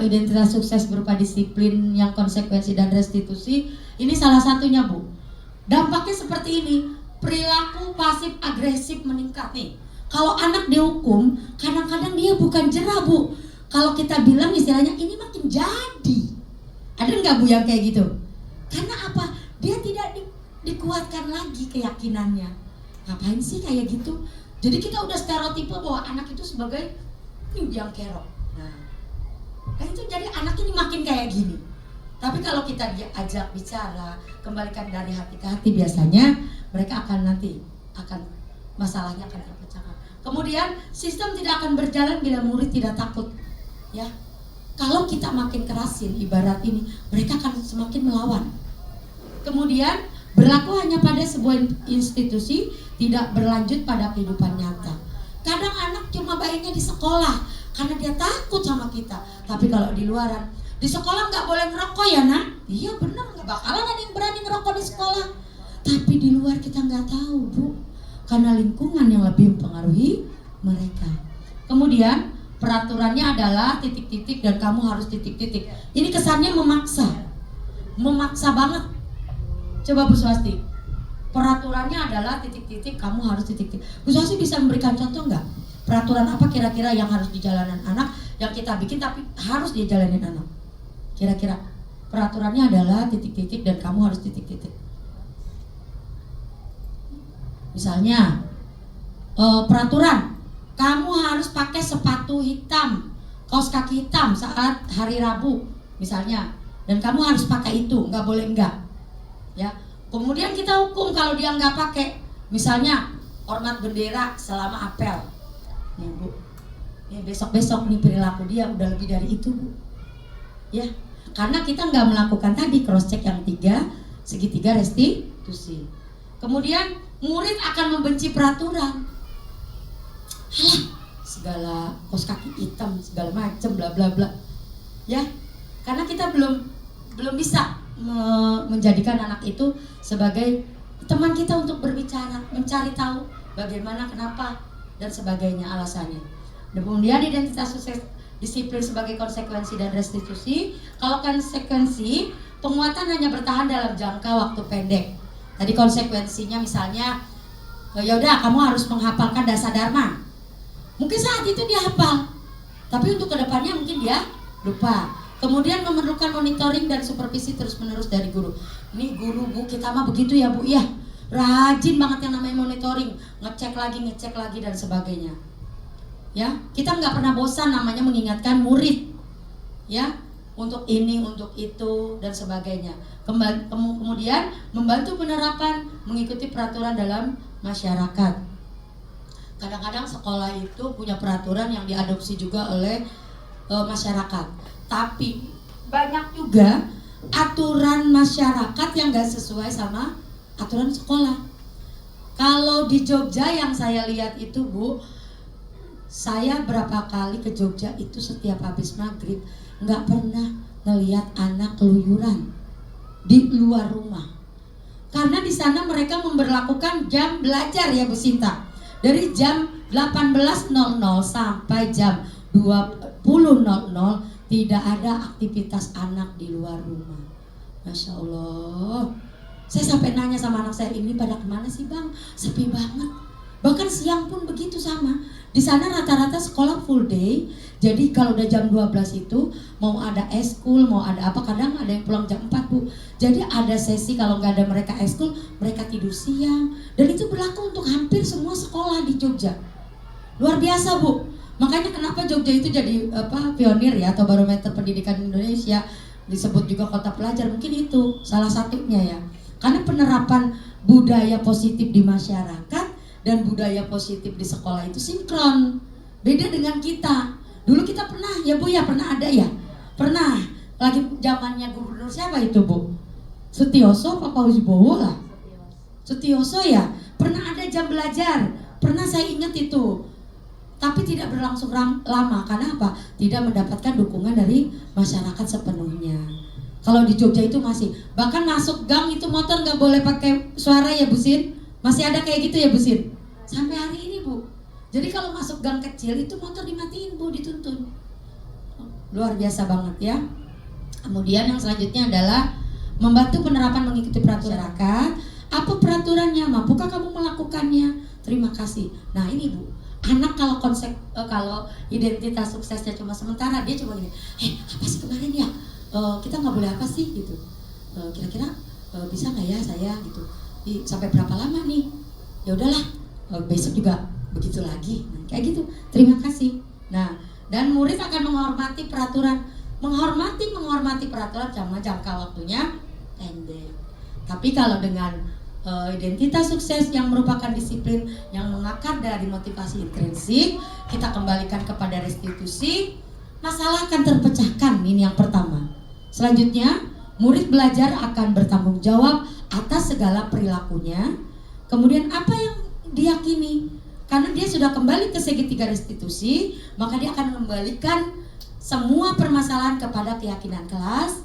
identitas sukses berupa disiplin yang konsekuensi dan restitusi. Ini salah satunya Bu. Dampaknya seperti ini, perilaku pasif agresif meningkat nih. Kalau anak dihukum, kadang-kadang dia bukan jerah Bu. Kalau kita bilang istilahnya ini makin jadi. Ada nggak Bu yang kayak gitu? Karena apa? Dia tidak dikuatkan lagi keyakinannya. Ngapain sih kayak gitu? Jadi kita udah stereotipe bahwa anak itu sebagai yang kerok. Nah, kan itu jadi anak ini makin kayak gini. Tapi kalau kita diajak bicara, kembalikan dari hati ke hati, biasanya mereka akan masalahnya akan terpecahkan. Kemudian sistem tidak akan berjalan bila murid tidak takut. Ya, kalau kita makin kerasin ibarat ini, mereka akan semakin melawan. Kemudian berlaku hanya pada sebuah institusi, tidak berlanjut pada kehidupan nyata. Kadang anak cuma baiknya di sekolah karena dia takut sama kita. Tapi kalau di luaran, di sekolah nggak boleh ngerokok ya nak? Iya benar, nggak bakalan ada yang berani ngerokok di sekolah. Tapi di luar kita nggak tahu, Bu, karena lingkungan yang lebih mempengaruhi mereka. Kemudian peraturannya adalah titik-titik dan kamu harus titik-titik. Ini kesannya memaksa banget. Coba Bu Swasti, peraturannya adalah titik-titik, kamu harus titik-titik. Bu Swasti bisa memberikan contoh nggak? Peraturan apa kira-kira yang harus dijalanin anak, yang kita bikin tapi harus dijalanin anak? Kira-kira peraturannya adalah titik-titik dan kamu harus titik-titik. Misalnya peraturan, kamu harus pakai sepatu hitam, kaos kaki hitam saat hari Rabu misalnya, dan kamu harus pakai itu, nggak boleh enggak, ya. Kemudian kita hukum kalau dia nggak pakai, misalnya hormat bendera selama apel, nih Bu, ya besok nih perilaku dia udah lebih dari itu, Bu, ya, karena kita nggak melakukan tadi cross check yang 3 segitiga restitusi. Kemudian murid akan membenci peraturan. Halah, segala kaos kaki hitam, segala macam bla bla bla. Ya. Karena kita belum bisa menjadikan anak itu sebagai teman kita untuk berbicara, mencari tahu bagaimana, kenapa dan sebagainya alasannya. Dan kemudian identitas sukses disiplin sebagai konsekuensi dan restitusi. Kalau konsekuensi, penguatan hanya bertahan dalam jangka waktu pendek. Tadi konsekuensinya misalnya, ya udah kamu harus menghafalkan dasar dharma. Mungkin saat itu dia hafal, tapi untuk kedepannya mungkin dia lupa. Kemudian memerlukan monitoring dan supervisi terus-menerus dari guru. Ini guru, Bu, kita mah begitu ya, Bu, ya. Rajin banget yang namanya monitoring, ngecek lagi dan sebagainya. Ya, kita nggak pernah bosan namanya mengingatkan murid, ya, untuk ini, untuk itu dan sebagainya. Kemudian membantu penerapan mengikuti peraturan dalam masyarakat. Kadang-kadang sekolah itu punya peraturan yang diadopsi juga oleh masyarakat, tapi banyak juga aturan masyarakat yang gak sesuai sama aturan sekolah. Kalau di Jogja yang saya lihat itu, Bu, saya berapa kali ke Jogja itu setiap habis maghrib nggak pernah ngelihat anak keluyuran di luar rumah, karena di sana mereka memberlakukan jam belajar ya Bu Sinta, dari jam 18.00 sampai jam 20.00 tidak ada aktivitas anak di luar rumah. Masya Allah, saya sampai nanya sama anak saya, ini pada kemana sih Bang? Sepi banget. Bahkan siang pun begitu sama. Di sana rata-rata sekolah full day. Jadi kalau udah jam 12 itu mau ada eskul, mau ada apa, kadang ada yang pulang jam 4, Bu. Jadi ada sesi kalau nggak ada mereka eskul, mereka tidur siang. Dan itu berlaku untuk hampir semua sekolah di Jogja. Luar biasa, Bu. Makanya kenapa Jogja itu jadi pionir ya, atau barometer pendidikan Indonesia, disebut juga kota pelajar, mungkin itu salah satunya ya. Karena penerapan budaya positif di masyarakat dan budaya positif di sekolah itu sinkron. Beda dengan kita. Dulu kita pernah ya Bu ya, pernah ada ya? Pernah. Lagi zamannya gubernur siapa itu Bu? Sutioso apa Fauzibowo lah? Sutioso ya. Pernah ada jam belajar. Pernah saya ingat itu. Tapi tidak berlangsung lama. Karena apa? Tidak mendapatkan dukungan dari masyarakat sepenuhnya. Kalau di Jogja itu masih. Bahkan masuk gang itu motor nggak boleh pakai suara ya Bu Sin. Masih ada kayak gitu ya Bu Sin? Sampai hari ini Bu. Jadi kalau masuk gang kecil itu motor dimatiin Bu, dituntun. Luar biasa banget ya. Kemudian yang selanjutnya adalah membantu penerapan mengikuti peraturan masyarakat. Apa peraturannya? Mampukah kamu melakukannya? Terima kasih. Nah ini Bu, anak kalau kalau identitas suksesnya cuma sementara, dia cuma gini, apa sih kemarin ya? Kita nggak boleh apa sih gitu? Kira-kira bisa nggak ya saya gitu? Sampai berapa lama nih? Ya udahlah, besok juga begitu lagi. Nah, kayak gitu. Terima kasih. Nah, dan murid akan menghormati peraturan, menghormati peraturan sama jangka waktunya pendek. Tapi kalau dengan identitas sukses yang merupakan disiplin yang mengakar dari motivasi intrinsik, kita kembalikan kepada restitusi, masalah akan terpecahkan. Ini yang pertama. Selanjutnya, murid belajar akan bertanggung jawab atas segala perilakunya. Kemudian apa yang diyakini, karena dia sudah kembali ke segitiga restitusi, maka dia akan mengembalikan semua permasalahan kepada keyakinan kelas.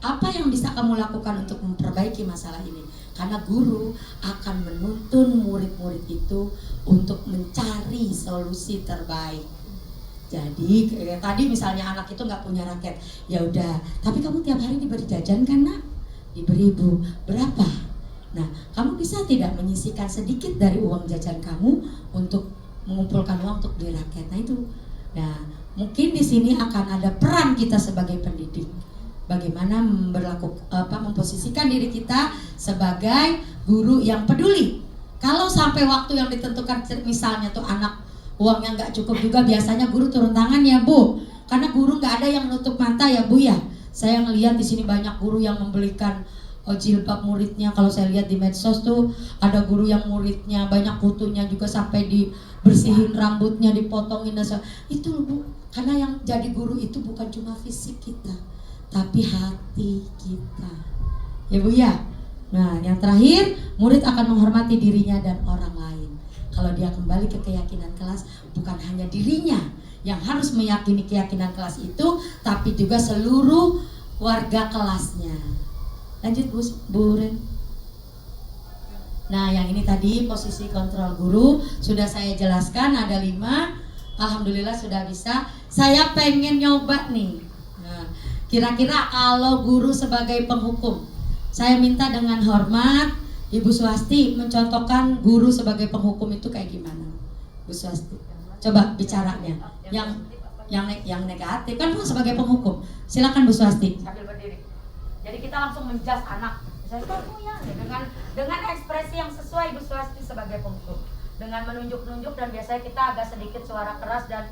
Apa yang bisa kamu lakukan untuk memperbaiki masalah ini? Karena guru akan menuntun murid-murid itu untuk mencari solusi terbaik. Jadi kayak tadi misalnya anak itu nggak punya raket, ya udah. Tapi kamu tiap hari diberi jajan kan nak? Diberi Bu. Berapa? Nah, kamu bisa tidak menyisihkan sedikit dari uang jajan kamu untuk mengumpulkan uang untuk beli raket? Nah itu. Nah, mungkin di sini akan ada peran kita sebagai pendidik. Bagaimana memposisikan diri kita sebagai guru yang peduli. Kalau sampai waktu yang ditentukan, misalnya tuh anak uangnya nggak cukup juga, biasanya guru turun tangan ya Bu, karena guru nggak ada yang nutup mata ya Bu ya. Saya ngelihat di sini banyak guru yang membelikan jilbab muridnya. Kalau saya lihat di medsos tuh ada guru yang muridnya banyak kutunya juga sampai dibersihin rambutnya, dipotongin dan itu Bu. Karena yang jadi guru itu bukan cuma fisik kita, tapi hati kita. Ya Bu ya. Nah, yang terakhir, murid akan menghormati dirinya dan orang lain. Kalau dia kembali ke keyakinan kelas, bukan hanya dirinya yang harus meyakini keyakinan kelas itu, tapi juga seluruh warga kelasnya. Lanjut Bu Ren. Nah, yang ini tadi posisi kontrol guru sudah saya jelaskan, ada 5. Alhamdulillah sudah bisa. Saya pengen nyoba nih. Nah, kira-kira kalau guru sebagai penghukum, saya minta dengan hormat Ibu Swasti mencontohkan guru sebagai penghukum itu kayak gimana? Bu Swasti, coba bicaranya. Yang negatif kan Bu sebagai penghukum. Silakan Bu Swasti. Sambil berdiri. Jadi kita langsung menjas anak. Saya tahu ya, dengan ekspresi yang sesuai Bu Swasti sebagai penghukum. Dengan menunjuk-nunjuk dan biasanya kita agak sedikit suara keras dan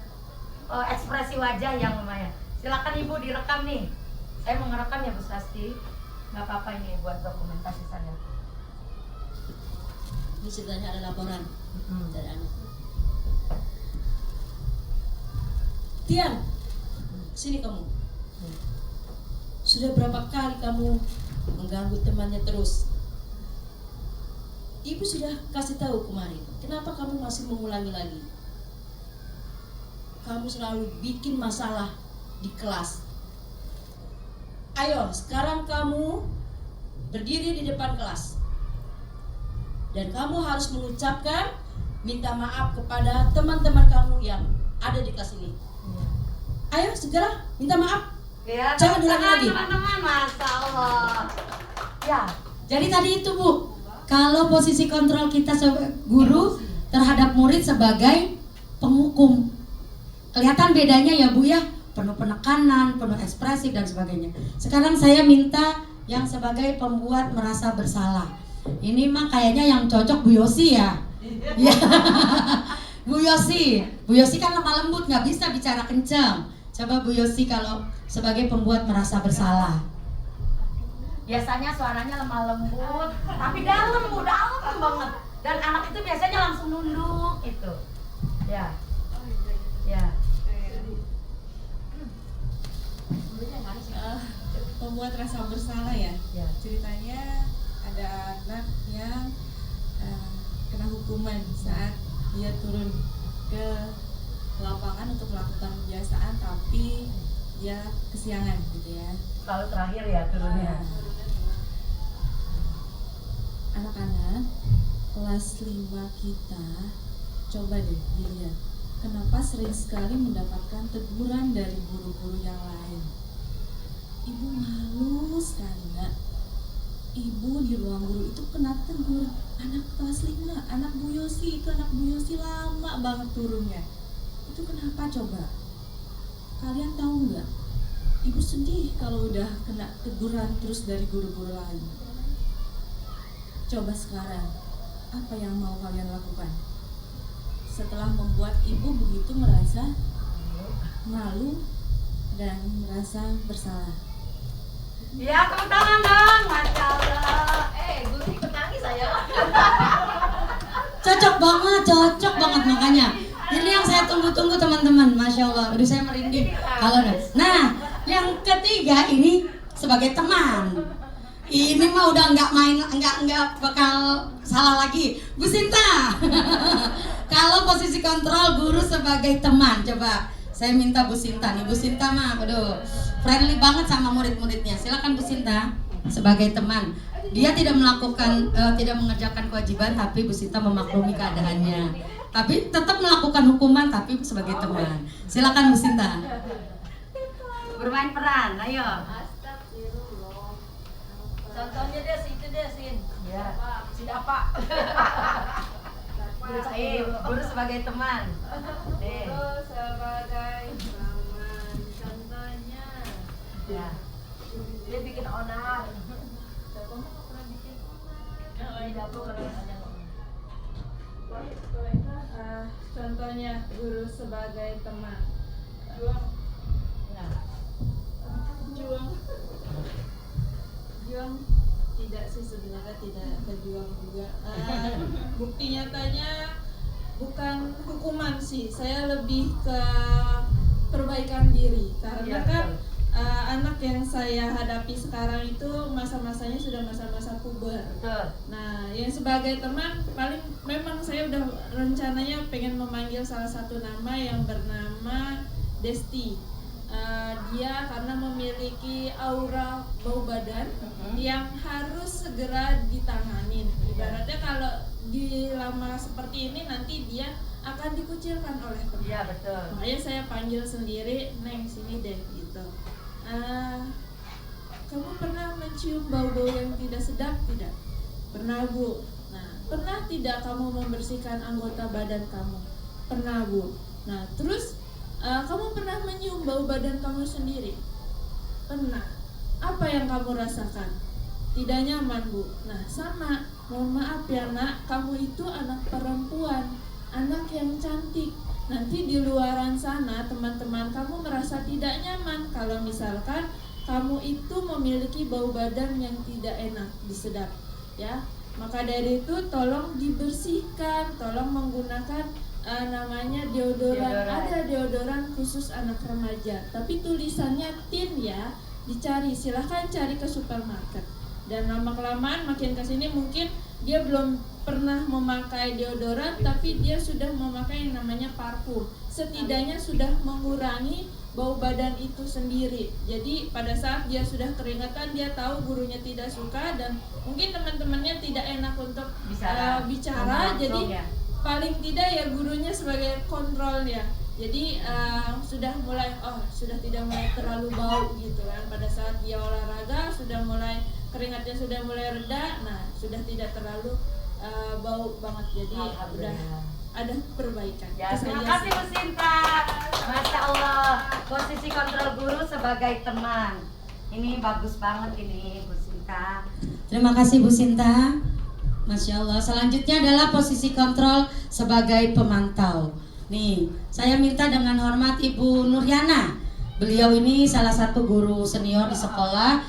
ekspresi wajah yang lumayan. Silakan Ibu direkam nih. Saya mau ngerekam ya Bu Swasti. Gak apa-apa ini buat dokumentasi saya. Ini ceritanya ada laporan dari anak. Tian, sini kamu. Sudah berapa kali kamu mengganggu temannya terus? Ibu sudah kasih tahu kemarin. Kenapa kamu masih mengulangi lagi? Kamu selalu bikin masalah di kelas. Ayo, sekarang kamu berdiri di depan kelas. Dan kamu harus mengucapkan minta maaf kepada teman-teman kamu yang ada di kelas ini. Ayo segera minta maaf. Ya, Jangan diulangi lagi. Teman-teman, Masya Allah. Ya, jadi tadi itu Bu, kalau posisi kontrol kita sebagai guru terhadap murid sebagai penghukum, kelihatan bedanya ya Bu ya, penuh penekanan, penuh ekspresif dan sebagainya. Sekarang saya minta yang sebagai pembuat merasa bersalah. Ini mah kayaknya yang cocok Bu Yosi ya. Ya. Bu Yosi kan lemah lembut, nggak bisa bicara kencang. Coba Bu Yosi kalau sebagai pembuat merasa bersalah. Biasanya suaranya lemah lembut, tapi dalam Bu, dalam banget. Dan anak itu biasanya langsung nunduk itu. Ya. Ya. Membuat rasa bersalah ya. Ya. Ceritanya ada anak yang kena hukuman saat dia turun ke lapangan untuk melakukan kebiasaan, tapi dia kesiangan gitu ya. Selalu terakhir ya turunnya. Anak-anak kelas 5 kita, coba deh dilihat, kenapa sering sekali mendapatkan teguran dari guru-guru yang lain. Ibu malu sekali nak. Ibu di ruang guru itu kena tegur. Anak kelas 5, anak Bu Yosi, itu anak Bu Yosi lama banget turunnya. Itu kenapa coba? Kalian tahu nggak? Ibu sedih kalau udah kena teguran terus dari guru-guru lain. Coba sekarang, apa yang mau kalian lakukan? Setelah membuat ibu begitu merasa malu dan merasa bersalah. Ya, tepuk tangan dong, Masya Allah. Guru ikut nangis saya. Cocok banget makanya. Ini yang saya tunggu-tunggu teman-teman, Masya Allah. Udah saya merinding. Kalau nah, yang ketiga ini sebagai teman. Ini mah udah nggak bakal salah lagi. Bu Sinta. Kalau posisi kontrol guru sebagai teman, coba saya minta Bu Sinta nih. Bu Sinta mah, aduh, friendly banget sama murid-muridnya. Silakan Bu Sinta. sebagai teman. Dia tidak melakukan tidak mengerjakan kewajiban, tapi Bu Sinta memaklumi keadaannya. Tapi tetap melakukan hukuman, tapi sebagai teman. Silakan Bu Sinta. Bermain peran, ayo. Contohnya deh, itu deh, Sin. Ya. Siapa? Guru sebagai teman. Guru sebagai teman. Contohnya. Ya. Dia bikin onar. Kamu nggak pernah bikin onar. Tidak pernah. Contohnya guru sebagai teman. Juang tidak sih, sebenarnya tidak berjuang juga. Bukti nyatanya bukan hukuman sih, saya lebih ke perbaikan diri karena kan anak yang saya hadapi sekarang itu masa-masanya sudah masa-masa puber. Nah, yang sebagai teman paling memang saya udah rencananya pengen memanggil salah satu nama yang bernama Desti. Dia karena memiliki aura bau badan yang harus segera ditanganin. Ibaratnya kalau dilama seperti ini nanti dia akan dikucilkan oleh teman. Iya, betul. Makanya saya panggil sendiri, Neng sini deh gitu. Kamu pernah mencium bau-bau yang tidak sedap tidak? Pernah, Bu. Nah, pernah tidak kamu membersihkan anggota badan kamu? Pernah, Bu. Nah, terus kamu pernah menyium bau badan kamu sendiri? Pernah. Apa yang kamu rasakan? Tidak nyaman, Bu. Nah, sama. Mohon maaf ya, Nak, kamu itu anak perempuan, anak yang cantik. Nanti di luaran sana teman-teman kamu merasa tidak nyaman kalau misalkan kamu itu memiliki bau badan yang tidak enak, disedap, ya. Maka dari itu tolong dibersihkan, tolong menggunakan namanya deodoran. Ada deodoran khusus anak remaja, tapi tulisannya teen ya, dicari, silahkan cari ke supermarket. Dan lama kelamaan makin kesini mungkin dia belum pernah memakai deodoran, tapi dia sudah memakai yang namanya parfum. Setidaknya sudah mengurangi bau badan itu sendiri. Jadi pada saat dia sudah keringetan, dia tahu gurunya tidak suka dan mungkin teman-temannya tidak enak untuk bicara. Jadi paling tidak ya gurunya sebagai kontrolnya. Jadi sudah mulai sudah tidak mulai terlalu bau gitu kan. Pada saat dia olahraga sudah mulai keringatnya sudah mulai reda. Nah, sudah tidak terlalu bau banget. Jadi udah ada perbaikan. Ya, terima kasih Bu Sinta. Masya Allah, posisi kontrol guru sebagai teman. Ini bagus banget ini Bu Sinta. Terima kasih Bu Sinta. Masya Allah. Selanjutnya adalah posisi kontrol sebagai pemantau. Nih, saya minta dengan hormat Ibu Nuryana. Beliau ini salah satu guru senior di sekolah,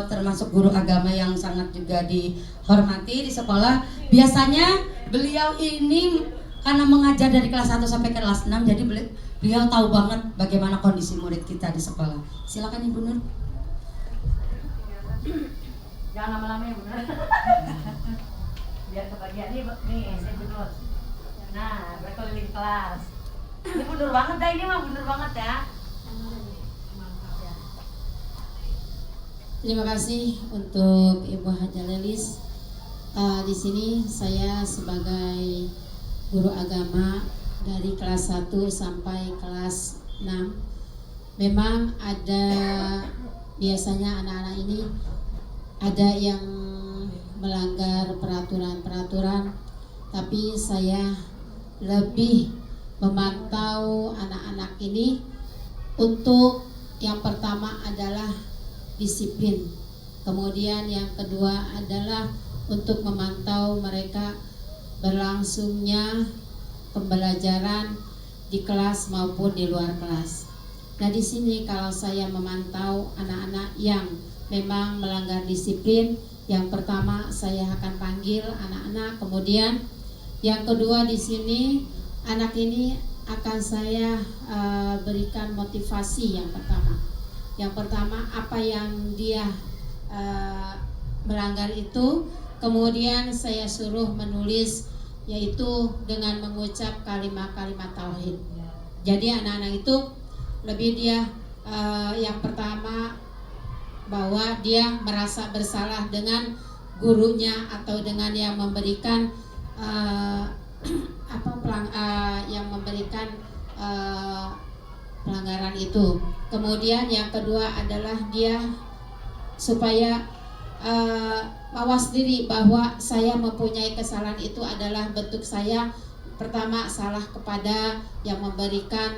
termasuk guru agama yang sangat juga dihormati di sekolah. Biasanya beliau ini karena mengajar dari kelas 1 sampai kelas 6, jadi beliau tahu banget bagaimana kondisi murid kita di sekolah. Silakan Ibu Nur. Jangan lama-lama ya Bu Nur. Biar kebagian nih, saya Bu Nur. Nah, berkeliling kelas. Ini Bu Nur banget dah, ini mah Bu Nur banget ya. Terima kasih untuk Ibu Haja Lelis. Di sini saya sebagai guru agama dari kelas 1 sampai kelas 6. Memang ada biasanya anak-anak ini ada yang melanggar peraturan-peraturan, tapi saya lebih memantau anak-anak ini untuk yang pertama adalah disiplin, kemudian yang kedua adalah untuk memantau mereka berlangsungnya pembelajaran di kelas maupun di luar kelas. Nah, di sini kalau saya memantau anak-anak yang memang melanggar disiplin, yang pertama saya akan panggil anak-anak, kemudian yang kedua di sini anak ini akan saya berikan motivasi yang pertama. Yang pertama apa yang dia melanggar itu, kemudian saya suruh menulis yaitu dengan mengucap kalimat-kalimat tauhid. Jadi anak-anak itu lebih dia yang pertama bahwa dia merasa bersalah dengan gurunya atau dengan yang memberikan pelanggaran itu. Kemudian yang kedua adalah dia supaya mawas diri bahwa saya mempunyai kesalahan itu adalah bentuk saya pertama salah kepada yang memberikan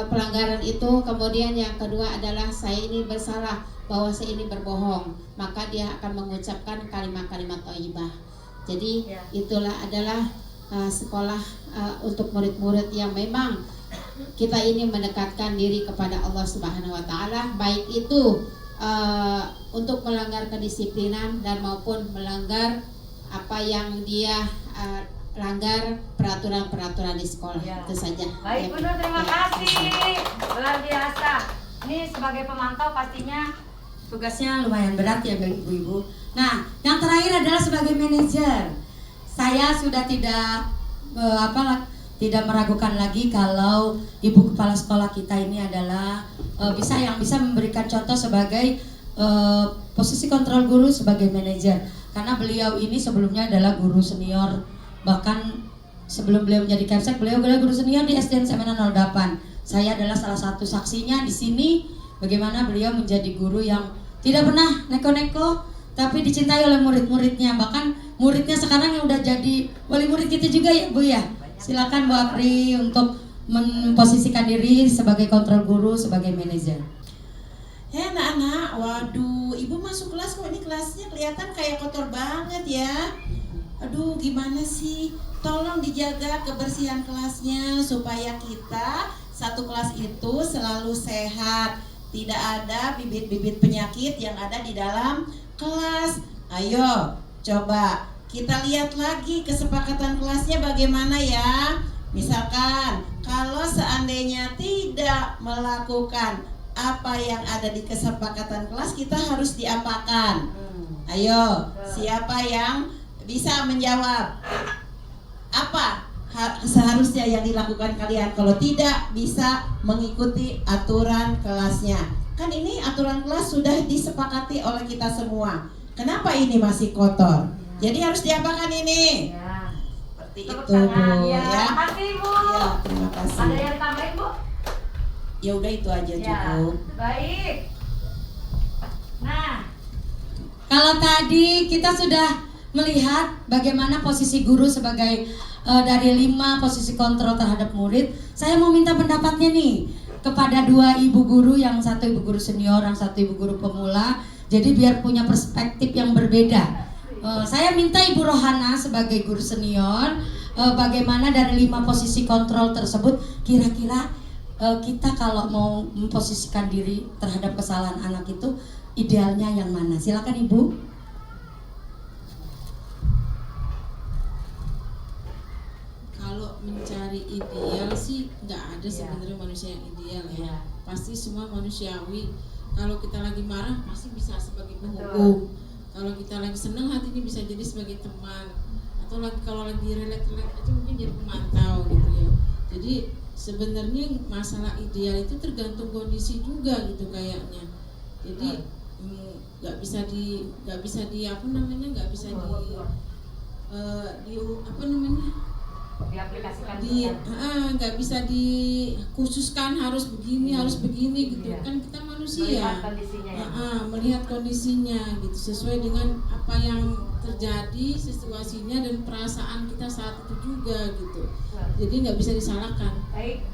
pelanggaran itu. Kemudian yang kedua adalah saya ini bersalah bahwa saya ini berbohong, maka dia akan mengucapkan kalimat-kalimat thayyibah. Jadi itulah adalah sekolah untuk murid-murid yang memang kita ini mendekatkan diri kepada Allah Subhanahu wa taala, baik itu untuk melanggar kedisiplinan dan maupun melanggar apa yang dia langgar peraturan-peraturan di sekolah. Itu saja. Baik Bu Nur, terima kasih. Luar biasa. Ini sebagai pemantau pastinya tugasnya lumayan berat ya bagi ibu-ibu. Nah, yang terakhir adalah sebagai manajer. Saya sudah tidak meragukan lagi kalau ibu kepala sekolah kita ini adalah bisa memberikan contoh sebagai posisi kontrol guru sebagai manajer. Karena beliau ini sebelumnya adalah guru senior, bahkan sebelum beliau menjadi Kemsek, beliau adalah guru senior di SDN Semena 08. Saya adalah salah satu saksinya di sini bagaimana beliau menjadi guru yang tidak pernah neko-neko, tapi dicintai oleh murid-muridnya. Bahkan muridnya sekarang yang udah jadi wali murid kita juga ya Bu ya. Silakan Bu Apri untuk memposisikan diri sebagai kontrol guru, sebagai manajer. Anak-anak, waduh, ibu masuk kelas kok ini kelasnya kelihatan kayak kotor banget ya. Aduh, gimana sih? Tolong dijaga kebersihan kelasnya supaya kita satu kelas itu selalu sehat. Tidak ada bibit-bibit penyakit yang ada di dalam kelas. Ayo, coba kita lihat lagi kesepakatan kelasnya bagaimana ya. Misalkan kalau seandainya tidak melakukan apa yang ada di kesepakatan kelas, kita harus diapakan? Ayo, siapa yang bisa menjawab? Apa seharusnya yang dilakukan kalian kalau tidak bisa mengikuti aturan kelasnya? Kan ini aturan kelas sudah disepakati oleh kita semua. Kenapa ini masih kotor? Jadi harus diapakan ini? Ya. Seperti Tepuk itu tangan, Bu ya. ya. Terima kasih Bu. Ya, terima kasih. Ada yang tambahin Bu? Ya udah itu aja Ya. cukup. Baik. Nah, kalau tadi kita sudah melihat bagaimana posisi guru sebagai dari 5 posisi kontrol terhadap murid, saya mau minta pendapatnya nih kepada 2 ibu guru, yang satu ibu guru senior, yang satu ibu guru pemula. Jadi biar punya perspektif yang berbeda. Saya minta Ibu Rohana sebagai guru senior, bagaimana dari 5 posisi kontrol tersebut kira-kira kita kalau mau memposisikan diri terhadap kesalahan anak itu idealnya yang mana? Silakan Ibu. Kalau mencari ideal sih nggak ada sebenarnya manusia yang ideal ya. Pasti semua manusiawi. Kalau kita lagi marah pasti bisa sebagai penghukum. Kalau kita lagi senang hati ini bisa jadi sebagai teman. Atau kalau lagi relax-relax aja mungkin jadi pemantau gitu ya. Jadi sebenarnya masalah ideal itu tergantung kondisi juga gitu kayaknya. Jadi nggak bisa di Diaplikasikan nggak bisa dikhususkan harus begini harus begini gitu. Kan kita manusia melihat kondisinya ya. Melihat kondisinya gitu sesuai dengan apa yang terjadi situasinya dan perasaan kita saat itu juga gitu. Jadi nggak bisa disalahkan. Baik.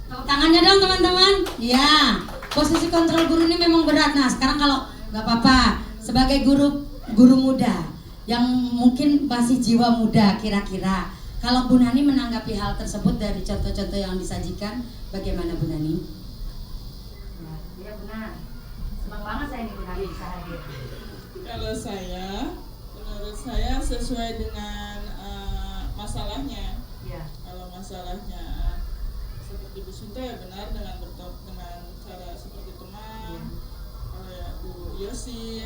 Tepuk tangannya dong teman-teman. Ya, posisi kontrol guru ini memang berat. Nah sekarang kalau nggak apa-apa sebagai guru muda yang mungkin masih jiwa muda, kira-kira kalau Bu Nani menanggapi hal tersebut dari contoh-contoh yang disajikan, bagaimana Bu Nani? Ya benar. Senang banget saya nih Bu Nani bisa hadir. Kalau menurut saya sesuai dengan masalahnya. Ya. Kalau masalahnya seperti Bu Sinta ya benar dengan cara seperti teman. Kalau ya Bu Yosi,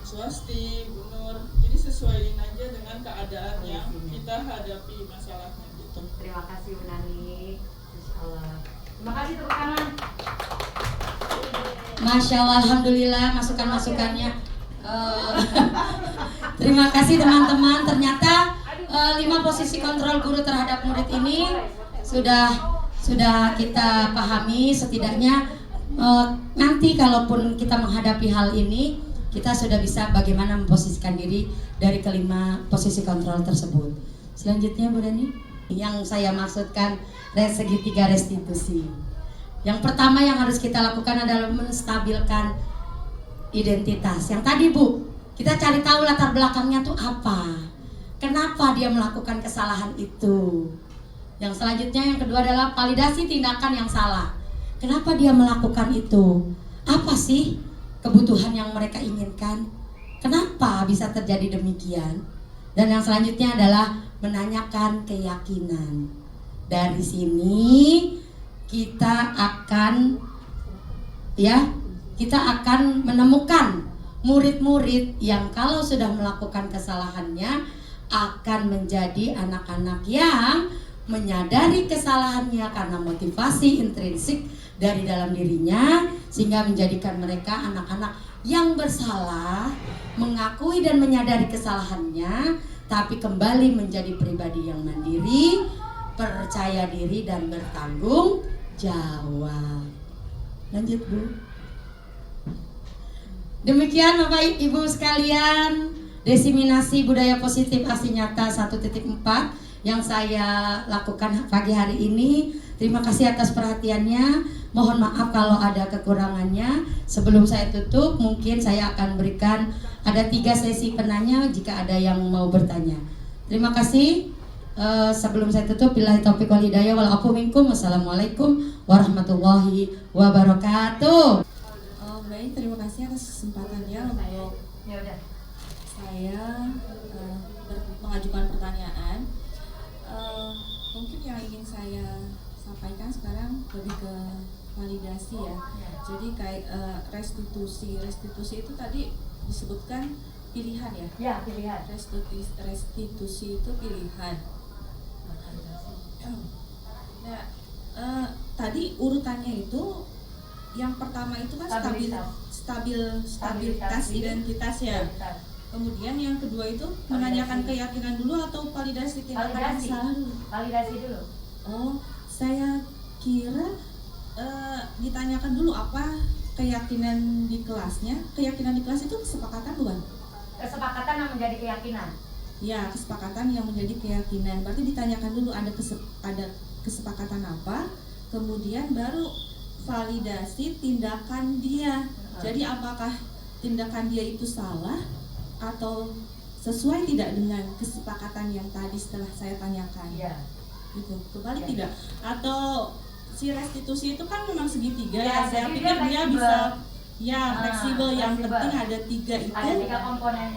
Swasti, Bu Nur. Jadi sesuaiin aja dengan keadaan yang kita hadapi masalahnya gitu. Terima kasih Bu Nani. Insya Allah. Terima kasih tepuk tangan. Masya Allah, alhamdulillah masukan-masukannya. Terima kasih teman-teman. Ternyata 5 posisi kontrol guru terhadap murid ini sudah kita pahami. Setidaknya nanti kalaupun kita menghadapi hal ini, kita sudah bisa bagaimana memposisikan diri dari kelima posisi kontrol tersebut. Selanjutnya Bu Dani, yang saya maksudkan segitiga restitusi. Yang pertama yang harus kita lakukan adalah menstabilkan identitas. Yang tadi Bu, kita cari tahu latar belakangnya tuh apa. Kenapa dia melakukan kesalahan itu. Yang selanjutnya yang kedua adalah validasi tindakan yang salah. Kenapa dia melakukan itu? Apa sih kebutuhan yang mereka inginkan? Kenapa bisa terjadi demikian? Dan yang selanjutnya adalah menanyakan keyakinan. Dari sini kita akan menemukan murid-murid yang kalau sudah melakukan kesalahannya akan menjadi anak-anak yang menyadari kesalahannya karena motivasi intrinsik dari dalam dirinya, sehingga menjadikan mereka anak-anak yang bersalah, mengakui dan menyadari kesalahannya, tapi kembali menjadi pribadi yang mandiri, percaya diri dan bertanggung jawab. Lanjut Bu. Demikian Bapak Ibu sekalian, diseminasi budaya positif aksi nyata 1.4 yang saya lakukan pagi hari ini. Terima kasih atas perhatiannya. Mohon maaf kalau ada kekurangannya. Sebelum saya tutup, mungkin saya akan berikan ada 3 sesi penanya jika ada yang mau bertanya. Terima kasih. Sebelum saya tutup, billahi taufiq wal hidayah wal afu minkum. Wassalamualaikum warahmatullahi wabarakatuh. Baik, terima kasih atas kesempatannya untuk saya mengajukan pertanyaan. Mungkin yang ingin saya sampaikan sekarang lebih ke validasi ya. Jadi kayak restitusi itu tadi disebutkan pilihan ya? Ya, pilihan. Restitusi itu pilihan. Nah, tadi urutannya itu yang pertama itu kan stabilitas identitas ya. Kemudian yang kedua itu menanyakan keyakinan dulu atau validasi tindakan dulu? Validasi dulu. Oh, saya kira ditanyakan dulu apa keyakinan di kelasnya. Keyakinan di kelas itu kesepakatan bukan? Kesepakatan yang menjadi keyakinan. Ya, kesepakatan yang menjadi keyakinan. Berarti ditanyakan dulu ada kesepakatan apa, kemudian baru validasi tindakan dia. Jadi apakah tindakan dia itu salah atau sesuai tidak dengan kesepakatan yang tadi setelah saya tanyakan? Iya. Gitu. Kebalik Ya. tidak? Atau si restitusi itu kan memang segitiga ya, saya jadi pikir dia bisa fleksibel. Yang fleksibel. penting ada 3 itu. Ada 3 komponen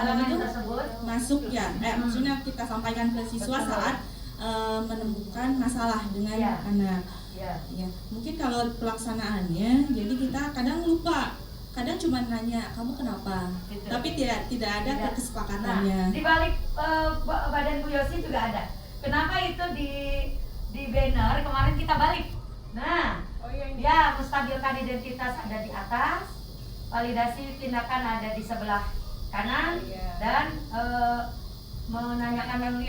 elemen itu tersebut masuk ya. Maksudnya kita sampaikan ke siswa Betul. saat menemukan masalah dengan Ya. anak. Ya. Ya, mungkin kalau pelaksanaannya, jadi kita kadang lupa, kadang cuma nanya kamu kenapa, Gitu. tapi tidak ada Tidak. kesepakatannya. Nah, di balik badan Bu Yosi juga ada. Kenapa itu di banner kemarin kita balik? Nah, ya menstabilkan identitas ada di atas, validasi tindakan ada di sebelah kanan, dan menanyakan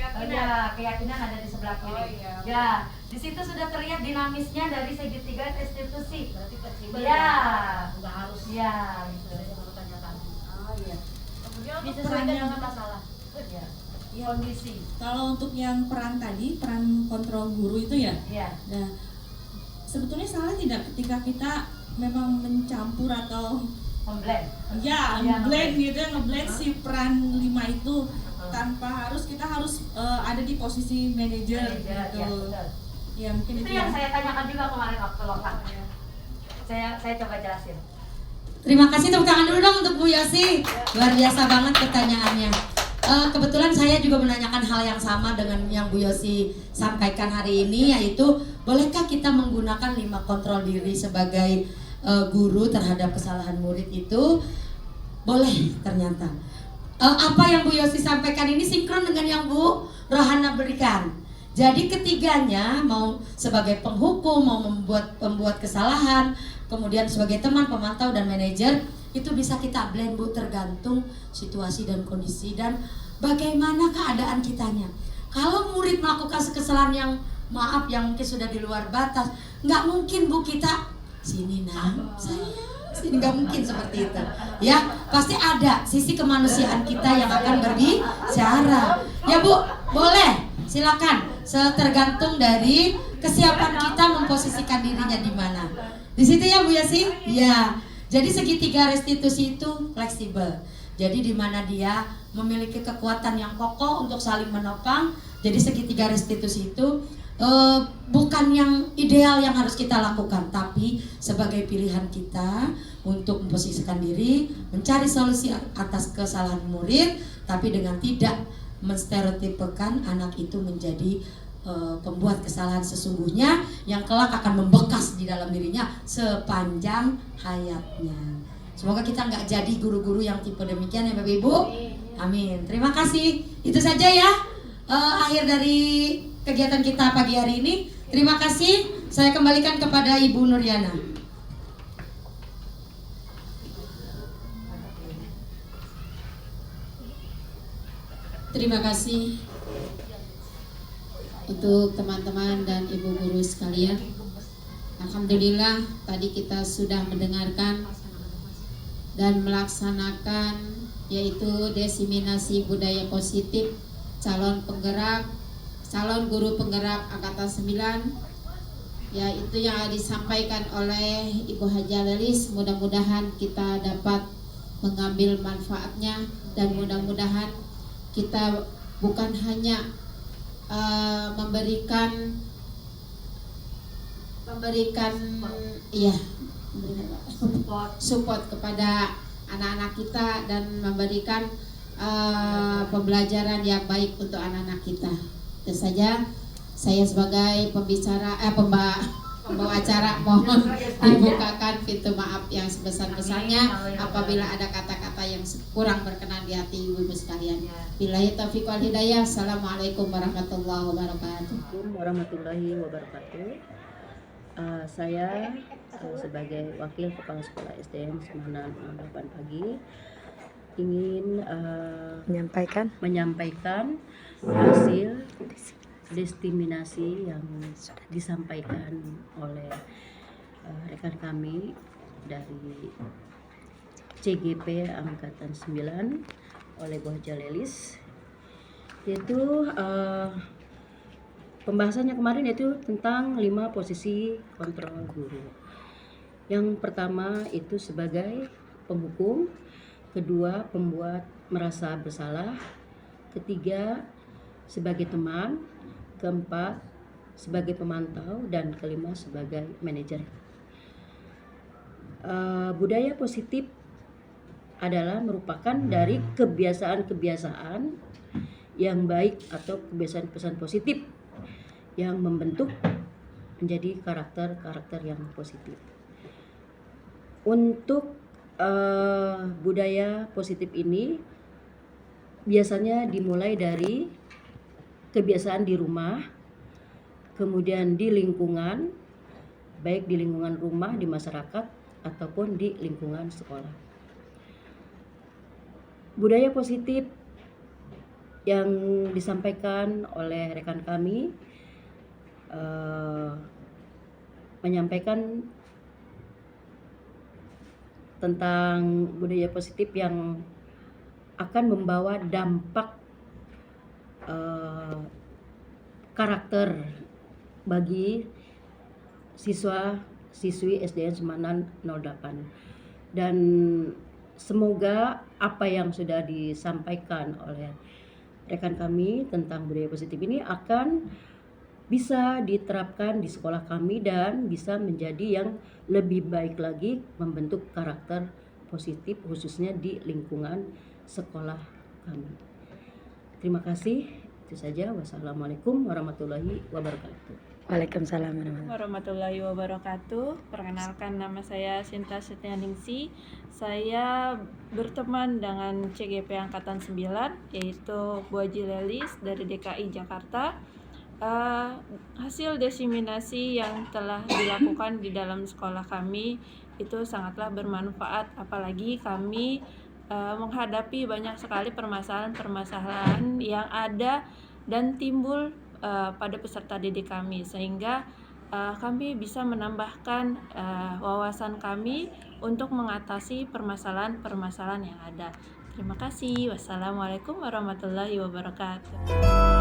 keyakinan ada di sebelah kiri. Ya, di situ sudah terlihat dinamisnya dari segitiga restitusi. Berarti fleksibel Ya, nggak harus ya, gitu. Oh iya. kemudian untuk Disesuaikan perannya dengan masalah. Ya. Ya, Kondisi. kalau untuk yang peran tadi, peran kontrol guru itu ya. Ya. Nah, sebetulnya salah tidak ketika kita memang mencampur atau Memblend. ya Ya, ngeblend gitu ya, ngeblend si peran 5 itu tanpa kita harus ada di posisi manajer gitu. Ya, betul. Ya mungkin Itu itu yang ya. saya tanyakan juga kemarin waktu lokal. Saya coba jelasin. Terima kasih, tepuk tangan dulu dong untuk Bu Yosi. Luar biasa banget pertanyaannya. Kebetulan saya juga menanyakan hal yang sama dengan yang Bu Yosi sampaikan hari ini, yaitu bolehkah kita menggunakan 5 kontrol diri sebagai guru terhadap kesalahan murid itu? Boleh ternyata. Apa yang Bu Yosi sampaikan ini sinkron dengan yang Bu Rohana berikan. Jadi ketiganya mau sebagai penghukum, mau membuat kesalahan, kemudian sebagai teman, pemantau dan manajer, itu bisa kita blend Bu, tergantung situasi dan kondisi dan bagaimana keadaan kitanya. Kalau murid melakukan kesalahan yang maaf yang mungkin sudah di luar batas, nggak mungkin Bu kita sini saya sini, nggak mungkin seperti itu ya. Pasti ada sisi kemanusiaan kita yang akan berbicara ya Bu. Boleh silakan, tergantung dari kesiapan kita memposisikan dirinya di mana. Di situ ya Bu Yasi ya. Jadi segitiga restitusi itu fleksibel, jadi di mana dia memiliki kekuatan yang kokoh untuk saling menopang. Jadi segitiga restitusi itu bukan yang ideal yang harus kita lakukan, tapi sebagai pilihan kita untuk memposisikan diri, mencari solusi atas kesalahan murid, tapi dengan tidak menstereotipekan anak itu menjadi pembuat kesalahan sesungguhnya yang kelak akan membekas di dalam dirinya sepanjang hayatnya. Semoga kita nggak jadi guru-guru yang tipe demikian ya Bapak Ibu. Amin. Terima kasih. Itu saja ya akhir dari kegiatan kita pagi hari ini. Terima kasih. Saya kembalikan kepada Ibu Nuriana. Terima kasih untuk teman-teman dan ibu guru sekalian. Alhamdulillah tadi kita sudah mendengarkan dan melaksanakan yaitu diseminasi budaya positif calon guru penggerak angkatan 9, yaitu yang disampaikan oleh Ibu Haja Lelis. Mudah-mudahan kita dapat mengambil manfaatnya dan mudah-mudahan kita bukan hanya memberikan support kepada anak-anak kita dan memberikan pembelajaran yang baik untuk anak-anak kita. Itu saja saya sebagai pembawa acara mohon dibukakan pintu maaf yang sebesar-besarnya apabila ada kata-kata yang kurang berkenan di hati ibu-ibu sekalian. Billahi taufiq wal hidayah. Assalamualaikum warahmatullahi wabarakatuh. Assalamualaikum warahmatullahi wabarakatuh. Saya sebagai wakil kepala sekolah SDN Semanan 8 pagi ingin menyampaikan hasil diseminasi yang disampaikan oleh rekan kami dari CGP Angkatan 9 oleh Bu Haja Lelis, yaitu pembahasannya kemarin yaitu tentang 5 posisi kontrol guru. Yang pertama itu sebagai penghukum, kedua pembuat merasa bersalah, ketiga sebagai teman, keempat sebagai pemantau, dan kelima sebagai manajer. Budaya positif adalah merupakan dari kebiasaan-kebiasaan yang baik atau kebiasaan-kebiasaan positif yang membentuk menjadi karakter-karakter yang positif. Untuk budaya positif ini biasanya dimulai dari kebiasaan di rumah, kemudian di lingkungan, baik di lingkungan rumah, di masyarakat, ataupun di lingkungan sekolah. Budaya positif yang disampaikan oleh rekan kami menyampaikan tentang budaya positif yang akan membawa dampak karakter bagi siswa-siswi SDN Semanan 08, dan semoga apa yang sudah disampaikan oleh rekan kami tentang budaya positif ini akan bisa diterapkan di sekolah kami dan bisa menjadi yang lebih baik lagi, membentuk karakter positif khususnya di lingkungan sekolah kami. Terima kasih. Itu saja. Wassalamualaikum warahmatullahi wabarakatuh. Waalaikumsalam warahmatullahi warahmatullahi wabarakatuh. Perkenalkan, nama saya Sinta Setyaningsi. Saya berteman dengan CGP Angkatan 9, yaitu Bu Haji Lelis dari DKI Jakarta. Hasil desiminasi yang telah dilakukan di dalam sekolah kami itu sangatlah bermanfaat, apalagi kami menghadapi banyak sekali permasalahan-permasalahan yang ada dan timbul pada peserta didik kami, sehingga kami bisa menambahkan wawasan kami untuk mengatasi permasalahan-permasalahan yang ada. Terima kasih. Wassalamualaikum warahmatullahi wabarakatuh.